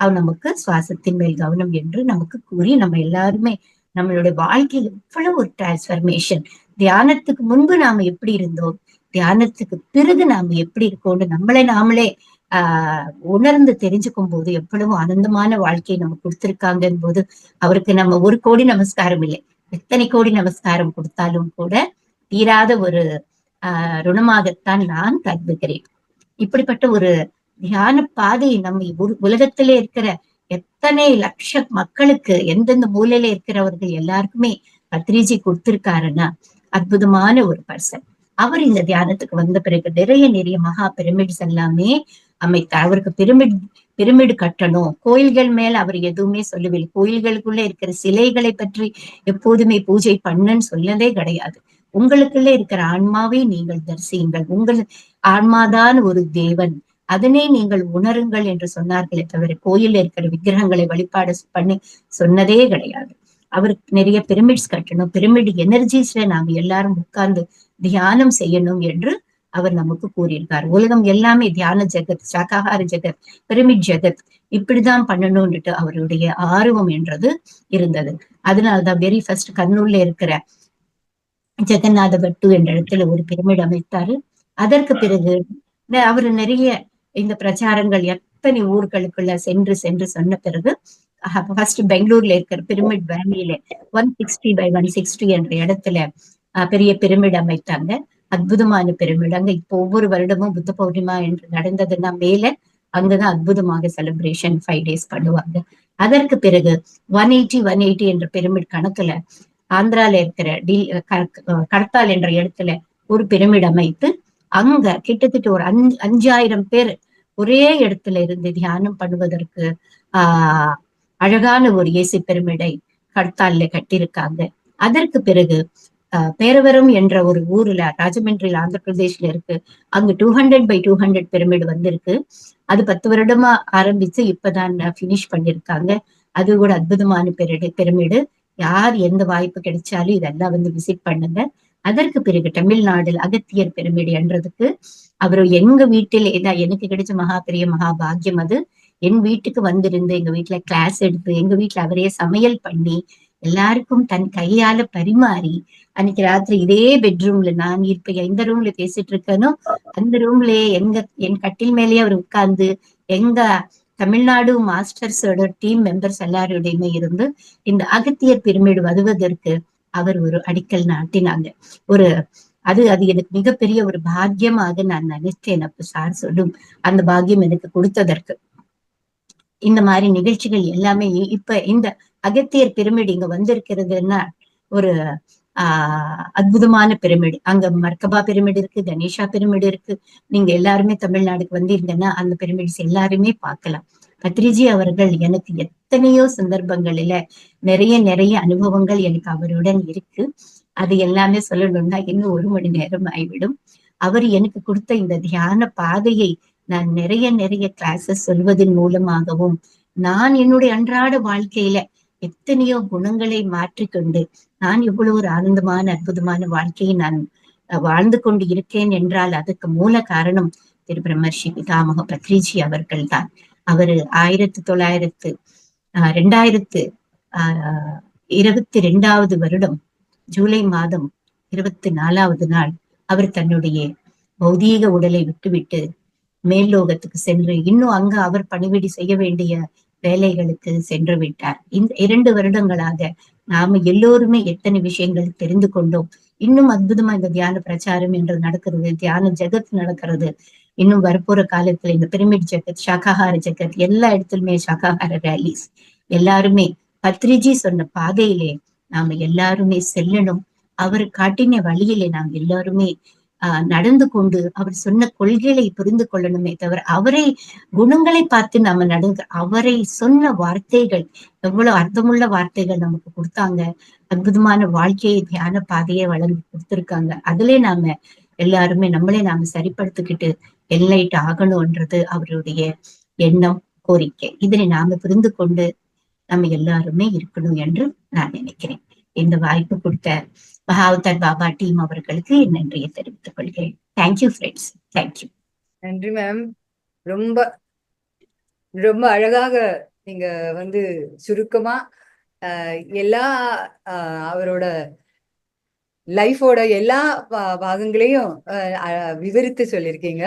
S2: நமக்கு சுவாசத்தின் மேல் கவனம் என்று நமக்கு கூறி நம்ம எல்லாருமே நம்மளுடைய வாழ்க்கையில் எவ்வளவு ஒரு டிரான்ஸ்பர்மேஷன். தியானத்துக்கு முன்பு நாம எப்படி இருந்தோம், தியானத்துக்கு பிறகு நாம எப்படி இருக்கோம்னு நம்மளை நாமளே உணர்ந்து தெரிஞ்சுக்கும் போது எவ்வளவு ஆனந்தமான வாழ்க்கையை நம்ம கொடுத்திருக்காங்க போது அவருக்கு நம்ம 1 கோடி நமஸ்காரம் இல்லை, எத்தனை கோடி நமஸ்காரம் கொடுத்தாலும் கூட தீராத ஒரு ருணமாகத்தான் நான் கருதுகிறேன். இப்படிப்பட்ட ஒரு தியான பாதையை நம்ம உலகத்திலே இருக்கிற எத்தனை லட்ச மக்களுக்கு எந்தெந்த மூலையில இருக்கிறவர்கள் எல்லாருக்குமே பத்ரிஜி கொடுத்திருக்காருன்னா அற்புதமான ஒரு பர்சன். அவர் இந்த தியானத்துக்கு வந்த பிறகு நிறைய மகா பிரமிட்ஸ் எல்லாமே அமைத்தார். அவருக்கு பிரமிடு கட்டணும், கோயில்கள் மேல அவர் எதுவுமே சொல்லவில்லை. கோயில்களுக்குள்ள இருக்கிற சிலைகளை பற்றி எப்போதுமே பூஜை பண்ணுன்னு சொல்லவே கிடையாது. உங்களுக்குள்ள இருக்கிற ஆன்மாவை நீங்கள் தரிசியுங்கள், உங்கள் ஆன்மாதான் ஒரு தேவன், அதனை நீங்கள் உணருங்கள் என்று சொன்னார்களே தவிர கோயில்ல இருக்கிற விக்கிரகங்களை வழிபாடு பண்ணி சொன்னதே கிடையாது. அவருக்கு நிறைய பிரமிட்ஸ் கட்டணும், பிரமிட் எனர்ஜிஸ்ல நாம எல்லாரும் உட்கார்ந்து தியானம் செய்யணும் என்று அவர் நமக்கு கூறியிருக்கார். உலகம் எல்லாமே தியான ஜெகத், சாகாகார ஜெகத், பிரமிட் ஜெகத் இப்படிதான் பண்ணணும்னுட்டு அவருடைய ஆர்வம் என்றது இருந்தது. அதனாலதான் வெரி ஃபர்ஸ்ட் கர்னூல்ல இருக்கிற ஜெகநாத பட்டு என்ற இடத்துல ஒரு பிரமிட் அமைத்தாரு. அதற்கு பிறகு அவரு நிறைய இந்த பிரச்சாரங்கள் எத்தனை ஊர்களுக்குள்ள சென்று சொன்ன பிறகு ஃபர்ஸ்ட் பெங்களூர்ல இருக்கிற பிரமிட் வேலியில 160x160 என்ற இடத்துல பெரிய பிரமிட் அமைத்தாங்க. அற்புதமான பிரமிட். அங்க இப்போ ஒவ்வொரு வருடமும் புத்த பௌர்ணிமா என்று நடந்ததுன்னா மேல அங்கதான் அற்புதமாக செலிப்ரேஷன் 5 days பண்ணுவாங்க. அதற்கு பிறகு 180 என்ற பிரமிட் கணக்குல ஆந்திரால இருக்கிற கடத்தால் என்ற இடத்துல ஒரு பிரமிட் அமைத்து அங்க கிட்டத்தட்ட ஒரு 5000 பேர் ஒரே இடத்துல இருந்து தியானம் பண்ணுவதற்கு அழகான ஒரு ஏசி பிரமிடை கடத்தால்ல கட்டியிருக்காங்க. அதற்கு பிறகு பேரவரம் என்ற ஒரு ஊர்ல ராஜமன்றில் ஆந்திர பிரதேஷ்ல இருக்கு, அங்க 200x200 பிரமிடு வந்திருக்கு. அது 10 வருடமா ஆரம்பிச்சு இப்பதான் பினிஷ் பண்ணிருக்காங்க. அது கூட அற்புதமான பிரமிடு. யார் எந்த வாய்ப்பு கிடைச்சாலும் இதெல்லாம் வந்து விசிட் பண்ணுங்க. அதற்கு பிறகு தமிழ்நாடுல அகத்தியர் பிரமிடு என்றதுக்கு அவரு எங்க வீட்டில் எனக்கு கிடைச்ச பெரிய மகா பாக்கியம். அது என் வீட்டுக்கு வந்திருந்து எங்க வீட்டுல கிளாஸ் எடுத்து எங்க வீட்டுல அவரே சமையல் பண்ணி எல்லாருக்கும் தன் கையால பரிமாறி அன்னைக்கு ராத்திரி இதே பெட்ரூம்ல நான் இப்ப எந்த ரூம்ல பேசிட்டு இருக்கேனோ அந்த ரூம்லயே என் கட்டில் மேலேயே அவர் உட்கார்ந்து எங்க தமிழ்நாடு மாஸ்டர்ஸோட டீம் மெம்பர்ஸ் எல்லாரோடையுமே இருந்து இந்த அகத்தியர் பிரமிடு வருவதற்கு அவர் ஒரு அடிக்கல் நாட்டினாங்க. அது எனக்கு மிகப்பெரிய ஒரு பாக்கியமாக நான் நினைச்சேன். அப்ப சார் சொல்லும் அந்த பாக்கியம் எனக்கு கொடுத்ததற்கு இந்த மாதிரி நிகழ்ச்சிகள் எல்லாமே இப்ப இந்த அகத்தியர் பிரமிடு இங்க வந்திருக்கிறதுன்னா ஒரு அற்புதமான பிரமிடு. அங்க மர்கபா பிரமிடு இருக்கு, கணேஷா பிரமிடு இருக்கு. நீங்க எல்லாருமே தமிழ்நாடுக்கு வந்திருந்தேன்னா அந்த பிரமிட்ஸ் எல்லாருமே பார்க்கலாம். பத்ரிஜி அவர்கள் எனக்கு எத்தனையோ சந்தர்ப்பங்களில நிறைய அனுபவங்கள் எனக்கு அவருடன் இருக்கு. அது எல்லாமே சொல்லணும்னா இன்னும் 1 மணி நேரம் ஆகிவிடும். அவர் எனக்கு கொடுத்த இந்த தியான பாதையை நான் நிறைய நிறைய கிளாஸஸ் சொல்வதன் மூலமாகவும் நான் என்னுடைய அன்றாட வாழ்க்கையில எத்தனையோ குணங்களை மாற்றிக்கொண்டு நான் இவ்வளவு ஒரு ஆனந்தமான அற்புதமான வாழ்க்கையை நான் வாழ்ந்து கொண்டு இருக்கேன் என்றால் அதுக்கு மூல காரணம் திரு பிரம்மர்ஷி பிதாமக பத்ரிஜி அவர்கள் தான். அவரு 2022 வருடம் ஜூலை மாதம் 24வது நாள் அவர் தன்னுடைய பௌதீக உடலை விட்டுவிட்டு மேல் லோகத்துக்கு சென்று இன்னும் அங்க அவர் பணிவிடை செய்ய வேண்டிய வேலைகளுக்கு சென்று விட்டார். இந்த 2 வருடங்களாக நாம எல்லோருமே எத்தனை விஷயங்கள் தெரிந்து கொண்டோம். இன்னும் அற்புதமா இந்த தியான பிரச்சாரம் என்று நடக்கிறது, தியான ஜெகத் நடக்கிறது. இன்னும் வரப்போற காலத்துல இந்த பிரமிட் ஜெகத், சாகாகார ஜெகத், எல்லா இடத்துலயுமே சாகாகார ரேலிஸ். எல்லாருமே பத்ரிஜி சொன்ன பாதையிலே நாம எல்லாருமே செல்லணும். அவர் காட்டின வழியிலே நாம் எல்லாருமே நடந்து கொண்டு அவர் சொன்ன கொள்கைகளை புரிந்து கொள்ளணுமே தவிர அவரை குணங்களை பார்த்து நாம அவரை சொன்ன வார்த்தைகள் எவ்வளவு அர்த்தமுள்ள வார்த்தைகள் நமக்கு கொடுத்தாங்க. அற்புதமான வாழ்க்கையை தியான பாதையை வளர்ந்து கொடுத்திருக்காங்க. அதுல நாம எல்லாருமே நம்மளே நாம சரிப்படுத்திக்கிட்டு என்லைட் ஆகணும்ன்றது அவருடைய எண்ணம், கோரிக்கை. இதனை நாம புரிந்து கொண்டு நம்ம எல்லாருமே இருக்கணும் என்று நான் நினைக்கிறேன். இந்த வாய்ப்பு கொடுத்த மகாவதார் பாபா டீம் அவர்களுக்கு என் நன்றியை தெரிவித்துக் கொள்கிறேன். Thank you friends. தேங்க்யூ.
S1: நன்றி மேம். ரொம்ப ரொம்ப அழகாக நீங்க சுருக்கமா எல்லா அவரோட லைஃபோட எல்லா பாகங்களையும் விவரித்து சொல்லியிருக்கீங்க.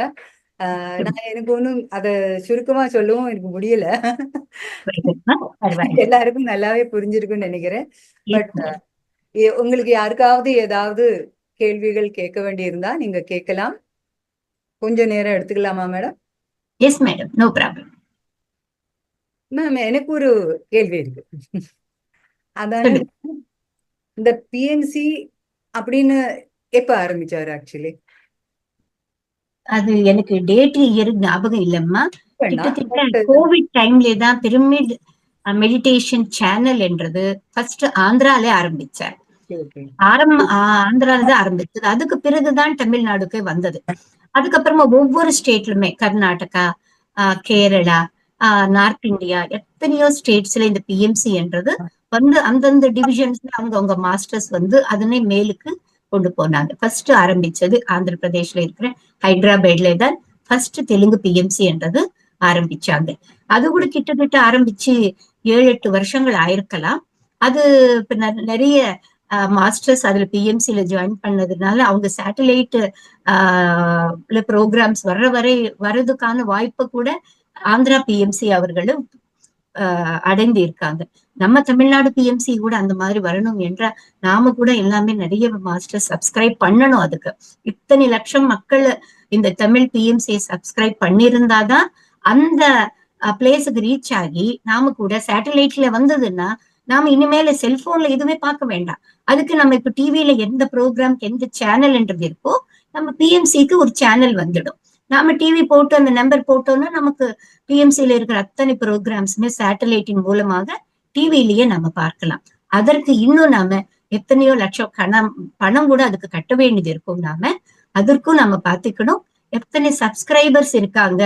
S1: நான் எனக்கு ஒண்ணும் அத சுருக்கமா சொல்லவும் எனக்கு முடியல. எல்லாருக்கும் நல்லாவே புரிஞ்சிருக்குன்னு நினைக்கிறேன். பட் உங்களுக்கு யாருக்காவது ஏதாவது கேள்விகள் கேட்க வேண்டியிருந்தா நீங்க கேட்கலாம். கொஞ்சம் நேரம் எடுத்துக்கலாமா madam?
S2: Yes madam, no problem.
S1: Ma'am, எனக்கு ஒரு கேள்வி இருக்கு. அதாவது இந்த பிஎம்சி அப்படின்னு எப்ப ஆரம்பிச்சாரு? ஆக்சுவலி
S2: அது எனக்கு டேட் இயர் ஞாபகம் இல்லம்மா. கிட்டத்தட்ட கோவிட் டைம்ல தான் பிரமிட் மெடிடேஷன் சேனல் என்றது ஃபர்ஸ்ட் ஆந்திரால ஆரம்பிச்சார். ஆந்திரால தான் ஆரம்பிச்சது. அதுக்கு பிறகுதான் தமிழ்நாடுக்கு வந்தது. அதுக்கப்புறமா ஒவ்வொரு ஸ்டேட்லுமே கர்நாடகா, கேரளா, நார்த் இந்தியா, எத்தனையோ ஸ்டேட்ஸ்ல இந்த பிஎம்சி என்றது அந்தந்த டிவிஷன்ஸ்ல அவங்க மாஸ்டர்ஸ் அதனை மேலுக்கு கொண்டு போனாங்க. ஃபர்ஸ்ட் ஆரம்பிச்சது ஆந்திர பிரதேஷ்ல இருக்கிற ஹைதராபாத்ல தான் ஃபர்ஸ்ட் தெலுங்கு பிஎம்சி என்றது ஆரம்பிச்சாங்க. அது கூட கிட்டத்தட்ட ஆரம்பிச்சு 7-8 வருஷங்கள் ஆயிருக்கலாம். அது இப்ப நிறைய மாஸ்டர்ஸ் அதுல பிஎம்சில ஜாயின் பண்ணதுனால அவங்க சேட்டலைட் ப்ரோக்ராம்ஸ் வர்றதுக்கான வாய்ப்பை கூட ஆந்திரா பிஎம்சி அவர்களும் அடைந்து இருக்காங்க. நம்ம தமிழ்நாடு பிஎம்சி கூட அந்த மாதிரி வரணும் என்ற நாம கூட எல்லாமே நிறைய மாஸ்டர் சப்ஸ்கிரைப் பண்ணணும். அதுக்கு இத்தனை லட்சம் மக்கள் இந்த தமிழ் பிஎம்சியை சப்ஸ்கிரைப் பண்ணியிருந்தாதான் அந்த பிளேஸுக்கு ரீச் ஆகி நாம கூட சேட்டலைட்ல வந்ததுன்னா நாம இனிமேல செல்போன்ல எதுவுமே பார்க்க வேண்டாம். அதுக்கு நம்ம இப்ப டிவில எந்த ப்ரோக்ராம்க்கு எந்த சேனல் என்றது இருக்கோ நம்ம பிஎம்சிக்கு ஒரு சேனல் வந்துடும். நாம டிவி போட்டு அந்த நம்பர் போட்டோம்னா நமக்கு பிஎம்சில இருக்கிற அத்தனை ப்ரோக்ராம்ஸுமே சேட்டலைட்டின் மூலமாக டிவிலேயே நம்ம பார்க்கலாம். அதற்கு இன்னும் நாம எத்தனையோ லட்சம் பணம் கூட அதுக்கு கட்ட வேண்டியது இருக்கும். நாம அதற்கும் நம்ம பார்த்துக்கணும். எத்தனை சப்ஸ்கிரைபர்ஸ் இருக்காங்க,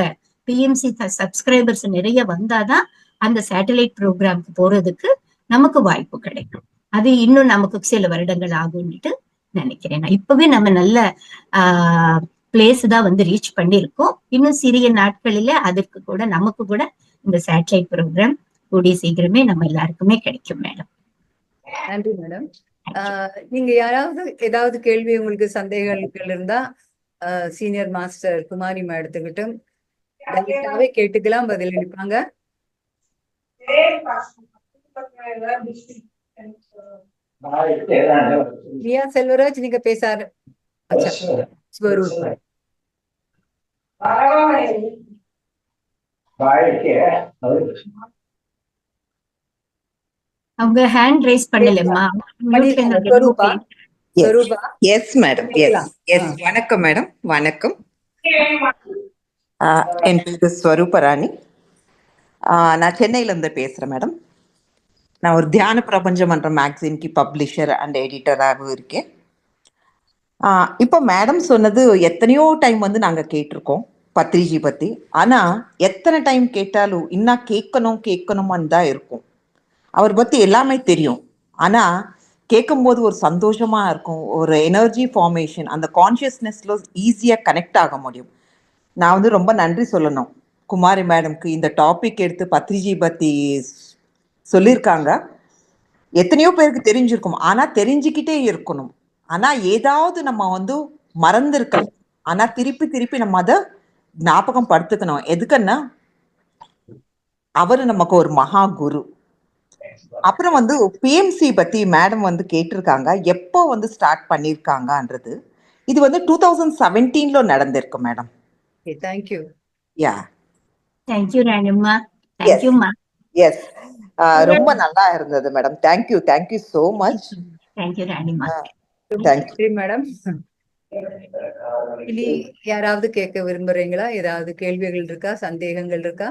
S2: பிஎம்சி சப்ஸ்கிரைபர்ஸ் நிறைய வந்தாதான் அந்த சேட்டலைட் ப்ரோக்ராம்க்கு போறதுக்கு நமக்கு வாய்ப்பு கிடைக்கும். அது இன்னும் நமக்கு சில வருடங்கள் ஆகும்னுட்டு நினைக்கிறேன். இப்பவே நம்ம நல்ல பிளேஸ் தான் ரீச் பண்ணிருக்கோம். இன்னும் சிறிய நாட்களில அதற்கு கூட நமக்கு கூட இந்த சேட்டலைட் ப்ரோக்ராம் கூடிய சீக்கிரமே நம்ம எல்லாருக்குமே கிடைக்கும் மேடம்.
S1: நன்றி மேடம். நீங்க யாராவது ஏதாவது கேள்வி உங்களுக்கு சந்தேகங்கள் இருந்தா சீனியர் மாஸ்டர் குமாரி மேடத்துக்கிட்டும் டைரக்டாவே கேட்டுக்கலாம், பதில் அளிப்பாங்க. ரியா செல்வராஜ் நீங்க பேசாரு.
S2: அவங்க ஹேண்ட் ரைஸ் பண்ணலம்மா.
S3: Yes madam, yes. வணக்கம் மேடம், வணக்கம். என் பேரு ஸ்வரூபராணி. நான் சென்னையில இருந்து பேசுறேன் மேடம். நான் ஒரு தியான பிரபஞ்சம் என்ற மேக்சின்க்கு பப்ளிஷர் அண்ட் எடிட்டராகவும் இருக்கேன். இப்போ மேடம் சொன்னது எத்தனையோ டைம் நாங்கள் கேட்டிருக்கோம். பத்ரிஜி பத்தி. ஆனா எத்தனை டைம் கேட்டாலும் இன்னும் கேட்கணுமான்னு தான் இருக்கும். அவர் பத்தி எல்லாமே தெரியும், ஆனா கேட்கும்போது ஒரு சந்தோஷமா இருக்கும், ஒரு எனர்ஜி ஃபார்மேஷன், அந்த கான்சியஸ்னஸ்ல ஈஸியா கனெக்ட் ஆக முடியும். நான் ரொம்ப நன்றி சொல்லணும் குமாரி மேடம்க்கு. இந்த டாபிக் எடுத்து பத்ரிஜி பத்தி சொல்லியிருக்காங்க. எத்தனையோ பேருக்கு தெரிஞ்சிருக்கும், ஆனா தெரிஞ்சுக்கிட்டே இருக்கணும். ஆனா ஏதாவது நம்ம மறந்துருக்கலாம், ஆனா திருப்பி நம்ம அதை ஞாபகம் படுத்துக்கணும். எதுக்குன்னா அவரு நமக்கு ஒரு மகா குரு. அப்புறம் பிஎம்சி பத்தி மேடம் கேட்டிருக்காங்க, எப்போ ஸ்டார்ட் பண்ணிருக்காங்கன்றது. இது 2017 நடந்திருக்கு மேடம்.
S1: தேங்க்யூ.
S3: யா,
S2: தேங்க்யூ ராணிம்மா. தேங்க்யூம்மா.
S3: எஸ், ரொம்ப நல்லா இருந்தது madam. Thank you so much.
S2: Thank you ராணிம்மா.
S3: Thank you
S1: madam. இனி யாராவது கேட்க விரும்புறீங்களா? ஏதாவது கேள்விகள் இருக்கா, சந்தேகங்கள் இருக்கா?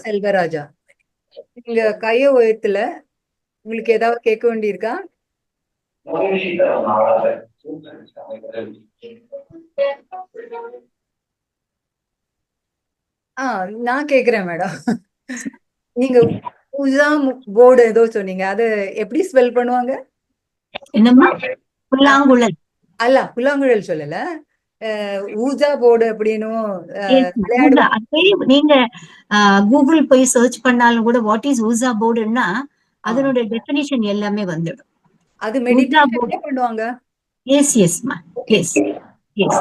S1: செல்வராஜா, நீங்க கைய உயர்த்தல, உங்களுக்கு ஏதாவது கேட்க வேண்டியிருக்கா? நான் கேக்குறேன் மேடம். நீங்க பூஜா போர்டு ஏதோ சொன்னீங்க, அது எப்படி ஸ்பெல் பண்ணுவாங்க?
S2: என்னம்மா? புல்லாங்குழல்.
S1: அல்ல, புல்லாங்குழல் சொல்லல, ஊஜா போர்டு அப்படின்னும்.
S2: நீங்க கூகுள் போய் சர்ச் பண்ணாலும் கூட வாட் இஸ் ஊஜா போர்டுன்னா அதனுடைய டெஃபினிஷன் எல்லாமே வந்துடும்.
S1: அது மெடிடேஷன் பண்ணுவாங்க.
S2: எஸ்மா, எஸ்.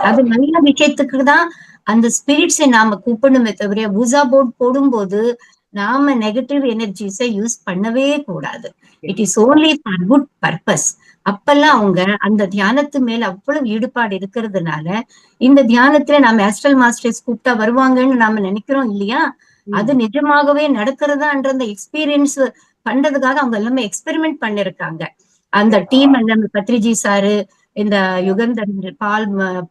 S2: அது நல்ல விஷயத்துக்கு தான் அந்த ஸ்பிரிட்ஸை நாம கூப்பிடணுமே தவிர ஊஜா போர்டு போடும்போது நாம நெகட்டிவ் எனர்ஜிஸை யூஸ் பண்ணவே கூடாது. It is only for good purpose. அப்பெல்லாம் அவங்க அந்த தியானத்து மேல அவ்வளவு ஈடுபாடு இருக்கிறதுனால இந்த தியானத்துல நாம ஆஸ்ட்ரல் மாஸ்டர்ஸ் கூப்பிட்டா வருவாங்கன்னு நாம நினைக்கிறோம் இல்லையா, அது நிஜமாகவே நடக்கிறதான்ற அந்த எக்ஸ்பீரியன்ஸ் பண்றதுக்காக அவங்க எல்லாமே எக்ஸ்பெரிமெண்ட் பண்ணிருக்காங்க. அந்த டீம் எல்லாமே பத்ரிஜி சாரு, இந்த யுகந்தர்,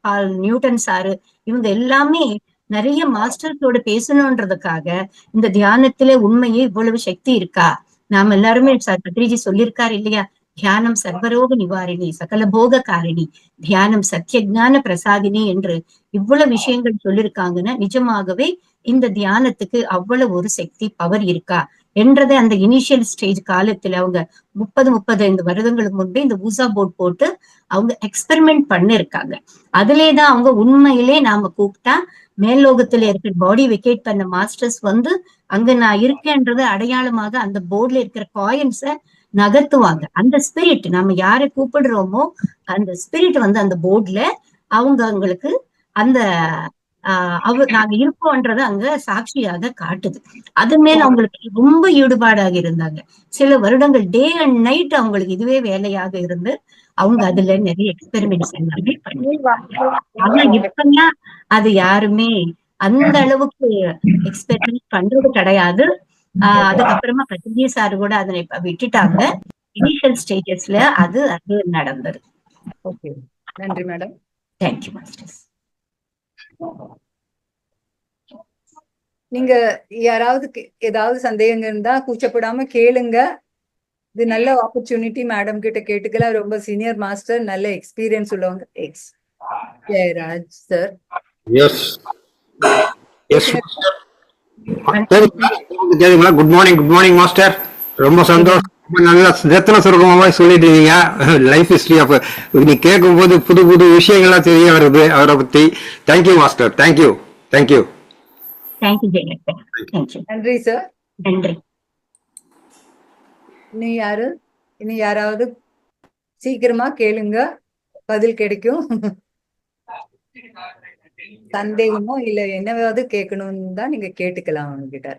S2: பால் நியூட்டன் சாரு, இவங்க எல்லாமே நிறைய மாஸ்டர்ஸோட பேசணும்ன்றதுக்காக இந்த தியானத்திலே உண்மையே இவ்வளவு சக்தி இருக்கா, நாம எல்லாருமே பத்ரிஜி சொல்லியிருக்காரு இல்லையா, தியானம் சர்வரோக நிவாரணி, சகல போக காரணி, தியானம் சத்தியஞான பிரசாதினி என்று இவ்வளவு விஷயங்கள் சொல்லியிருக்காங்கன்னா நிஜமாகவே இந்த தியானத்துக்கு அவ்வளவு ஒரு சக்தி பவர் இருக்கா என்றதை அந்த இனிஷியல் ஸ்டேஜ் காலத்துல அவங்க 30-35 வருடங்களுக்கு முன்பே இந்த ஊசா போர்ட் போட்டு அவங்க எக்ஸ்பெரிமெண்ட் பண்ணிருக்காங்க. அதுலேதான் அவங்க உண்மையிலே நாம கூப்பிட்டா மேல்லோகத்துல இருக்கிற பாடி வெக்கேட் பண்ண மாஸ்டர்ஸ் அங்க நான் இருக்கேன்றத அடையாளமாக அந்த போர்ட்ல இருக்கிற காயின்ஸ நகர்த்துவாங்க. அந்த ஸ்பிரிட் நம்ம யாரை கூப்பிடுறோமோ அந்த ஸ்பிரிட் அந்த போர்ட்ல அவங்களுக்கு அந்த நாங்க இருப்போம்ன்றத அங்க சாட்சியாக காட்டுது. அது மேல அவங்களுக்கு ரொம்ப ஈடுபாடாக இருந்தாங்க. சில வருடங்கள் டே அண்ட் நைட் அவங்களுக்கு இதுவே வேலையாக இருந்து அவங்க அதுல நிறைய எக்ஸ்பெரிமெண்ட்ஸ் எல்லாமே பண்ணிருக்காங்க. ஆனா இப்பெல்லாம் அது யாருமே அந்த அளவுக்கு எக்ஸ்பெரிமெண்ட் பண்றது கிடையாது. அதுக்கப்புறமா பத்ரிஜி சார் கூட அதனை விட்டுட்டாங்க. இனிஷியல் ஸ்டேஜஸ்ல அது நடந்தது.
S1: ஓகே, நன்றி மேடம்.
S2: Thank you masters.
S1: நீங்க யாராவது ஏதாவது சந்தேகங்கள் இருந்தா கூச்சப்படாம கேளுங்க. இது நல்ல ஆப்பர்ச்சுனிட்டி, மேடம் கிட்ட கேட்டுக்கலாம். ரொம்ப சீனியர் மாஸ்டர், நல்ல எக்ஸ்பீரியன்ஸ் உள்ளவங்க. Jayaraj sir. Yes
S4: good morning master. ரொம்ப சந்தோஷம், நல்ல ரத்ன சுருக்கமா சொல்லிட்டு இருக்கீங்க. லைஃப் ஹிஸ்டரி ஆஃப் நீ கேட்கும் போது புது புது விஷயங்கள்லாம் தெரிய வருது அவரை பத்தி. Thank you master. தேங்க்யூ.
S1: நன்றி சார்.
S2: நன்றி.
S1: இனி யாராவது சீக்கிரமா கேளுங்க, பதில் கிடைக்கும். சந்தேகமோ இல்ல என்னவாவது கேட்கணும்னு தான் நீங்க கேட்டுக்கலாம் அவங்க கிட்ட.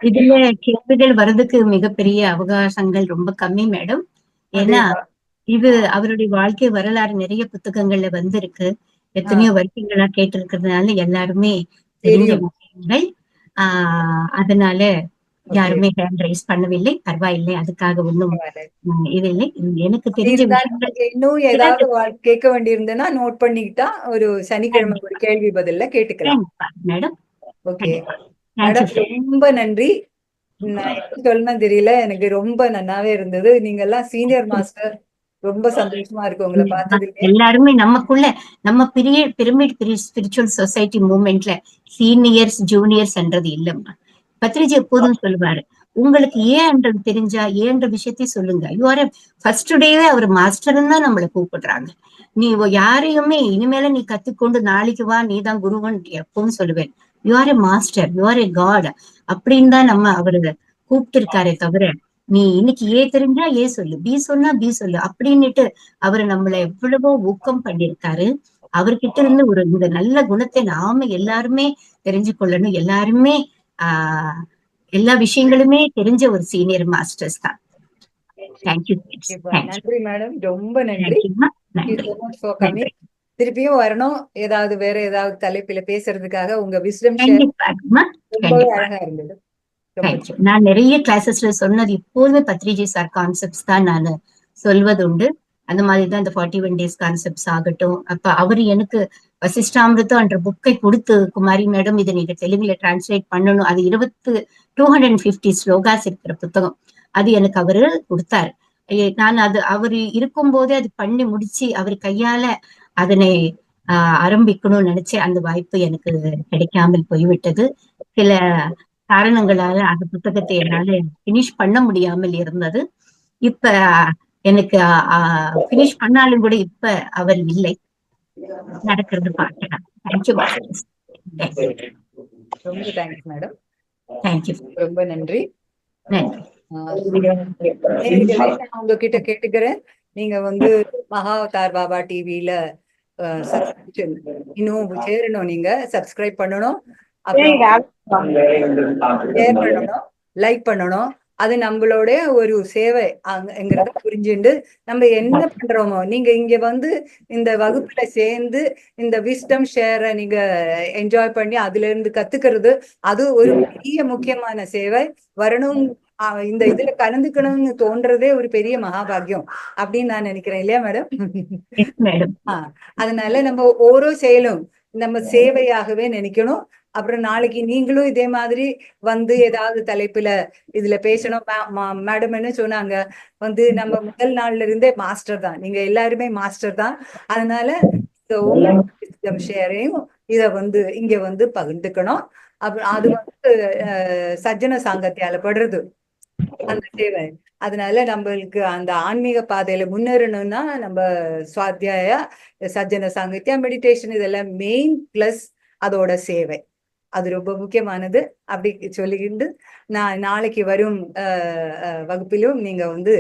S2: இதுல கேள்விகள் வர்றதுக்கு மிகப்பெரிய அவகாசங்கள் ரொம்ப கம்மி மேடம். ஏன்னா இது அவருடைய வாழ்க்கை வரலாறு நிறைய புத்தகங்கள்ல வந்திருக்கு. எத்தனையோ வருஷங்களா கேட்டு இருக்கிறதுனால எல்லாருமே தெரிஞ்ச விஷயங்கள். அதனால யாருமே ஹேண்ட் ரைஸ் பண்ணவில்லை. பரவாயில்லை, அதுக்காக ஒன்றும் இது இல்லை. எனக்கு தெரிஞ்ச விஷயங்கள்
S1: இன்னும் ஏதாவது கேட்க வேண்டியிருந்தேன்னா நோட் பண்ணிக்கிட்டா ஒரு சனிக்கிழமை ஒரு கேள்வி பதில்ல கேட்டுக்கலாம்
S2: மேடம்.
S1: ஓகே, மேடம் ரொம்ப நன்றி. நான் எப்படி சொல்லணும்னு தெரியல, எனக்கு ரொம்ப நன்னாவே இருந்தது. நீங்க எல்லாம் சீனியர் மாஸ்டர், ரொம்ப சந்தோஷமா இருக்கு உங்களை பார்த்ததுல.
S2: எல்லாருமே நமக்குள்ள நம்ம பிரமிட் ஸ்பிரிச்சுவல் சொசைட்டி மூவ்மெண்ட்ல சீனியர்ஸ் ஜூனியர்ஸ்ன்றது இல்லம்மா. பத்ரிஜி எப்போதும் சொல்லுவாரு, உங்களுக்கு ஏன்ன்றது தெரிஞ்சா ஏன்ற விஷயத்தையும் சொல்லுங்க. யூஆர் ஃபர்ஸ்ட் டேவே அவர் மாஸ்டர்ன்னு தான் நம்மளை கூப்பிடுறாங்க. நீ யாரையுமே இனிமேல நீ கத்துக்கொண்டு நாளைக்கு வா நீ தான் குருவன் எப்பவும் சொல்லுவேன். You are a master, you are a god அப்படின்னு தான் நம்ம அவரு கூப்பிட்டு இருக்காரே தவிர, நீ இன்னைக்கு ஏ தெரிஞ்சா ஏ சொல்லு, பி சொன்னா பி சொல்லு அப்படின்னுட்டு அவரு நம்மளை எவ்வளவோ ஊக்கம் பண்ணிருக்காரு. அவர்கிட்ட இருந்து ஒரு இந்த நல்ல குணத்தை நாம எல்லாருமே தெரிஞ்சு கொள்ளணும். எல்லாருமே எல்லா விஷயங்களுமே தெரிஞ்ச ஒரு சீனியர் மாஸ்டர்ஸ் தான். தேங்க்யூ.
S1: நன்றி மேடம், ரொம்ப நன்றி. திருப்பியும் வரணும், ஏதாவது வேற ஏதாவது தலைப்பில பேசுறதுக்காக. உங்க விஸ்டம் ஷேர் ரொம்பவே அழகா இருந்தது.
S2: நான் நிறைய கிளாஸஸ்ல சொன்னது இப்போதுமே பத்ரிஜி சார் கான்செப்ட்ஸ் தான் நான் சொல்வது உண்டு. அந்த மாதிரிதான் இந்த 41 days கான்செப்ட்ஸ் ஆகட்டும். அப்ப அவரு எனக்கு வசிஷ்டாமிருதம் என்ற புக்கை கொடுத்து, குமாரி மேடம் இதை நீங்க தெலுங்குல டிரான்ஸ்லேட் பண்ணணும், அது 250 ஸ்லோகாஸ் இருக்கிற புத்தகம், அது எனக்கு அவரு கொடுத்தாரு. நான் அது அவரு இருக்கும் போதே அது பண்ணி முடிச்சு அவர் கையால அதனை ஆரம்பிக்கணும்னு நினைச்சேன். அந்த வாய்ப்பு எனக்கு கிடைக்காமல் போய்விட்டது. சில காரணங்களால அந்த புத்தகத்தை என்னால பினிஷ் பண்ண முடியாமல் இருந்தது. இப்ப எனக்கு பினிஷ் பண்ணாலும் கூட இப்ப அவர் இல்லை. நடக்கிறது பார்க்கலாம். தேங்க்யூ.
S1: ரொம்ப தேங்க்ஸ் மேடம்.
S2: தேங்க்யூ.
S1: ரொம்ப நன்றி.
S2: நன்றி.
S1: உங்ககிட்ட கேட்டுக்கிறேன், நீங்க வந்து மகாவதார் பாபா டிவில இன்னும் சேரணும், நீங்க சப்ஸ்கிரைப் பண்ணணும், அப்புறம் ஷேர் பண்ணணும், லைக் பண்ணணும். அது நம்மளோட ஒரு சேவைங்கிறத புரிஞ்சுண்டு நம்ம என்ன பண்றோமோ, நீங்க இங்க வந்து இந்த வகுப்புல சேர்ந்து இந்த விஸ்டம் ஷேரை நீங்க என்ஜாய் பண்ணி அதுல இருந்து கத்துக்கிறது, அது ஒரு பெரிய முக்கியமான சேவை. வரணும், இந்த இதுல கலந்துக்கணும்னு தோன்றதே ஒரு பெரிய மகாபாகியம் அப்படின்னு நான் நினைக்கிறேன், இல்லையா மேடம்? அதனால நம்ம ஓரோ செயலும் நம்ம சேவையாகவே நினைக்கணும். அப்புறம் நாளைக்கு நீங்களும் இதே மாதிரி வந்து ஏதாவது தலைப்புல இதுல பேசணும். மேடம் என்ன சொன்னாங்க, வந்து நம்ம முதல் நாள்ல இருந்தே மாஸ்டர் தான், நீங்க எல்லாருமே மாஸ்டர் தான். அதனால உங்க ஷேரையும் இத வந்து இங்க வந்து பகிர்ந்துக்கணும். அப்புறம் அது வந்து சஜ்ஜன சாங்கத்தியால படுறது அந்த சேவை. அதனால நம்மளுக்கு அந்த ஆன்மீக பாதையில முன்னேறணும்னா நம்ம சுவாத்தியாய, சஜ்ஜன சாங்கித்யா, மெடிடேஷன் இதெல்லாம் மெயின், பிளஸ் அதோட சேவை, அது ரொம்ப முக்கியமானது. அப்படி சொல்லிக்கிட்டு நான் நாளைக்கு வரும் வகுப்பிலும் நீங்க வந்து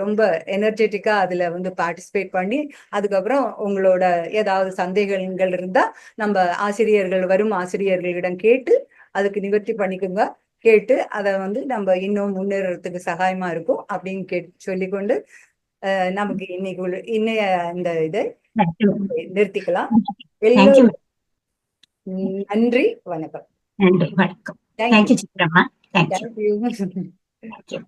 S1: ரொம்ப எனர்ஜெட்டிக்கா அதுல வந்து பார்ட்டிசிபேட் பண்ணி, அதுக்கப்புறம் உங்களோட ஏதாவது சந்தேகங்கள் இருந்தா நம்ம வரும் ஆசிரியர்களிடம் கேட்டு அதுக்கு நிவர்த்தி பண்ணிக்கோங்க. கேட்டு அதை வந்து நம்ம இன்னும் முன்னேறதுக்கு சகாயமா இருக்கும் அப்படின்னு சொல்லிக்கொண்டு நமக்கு இன்னைய இந்த இதை நிறுத்திக்கலாம். எல்லோரும் நன்றி, வணக்கம்.
S2: நன்றி, வணக்கம். தேங்க்யூ சித்ரம்மா.
S1: தேங்க்யூ.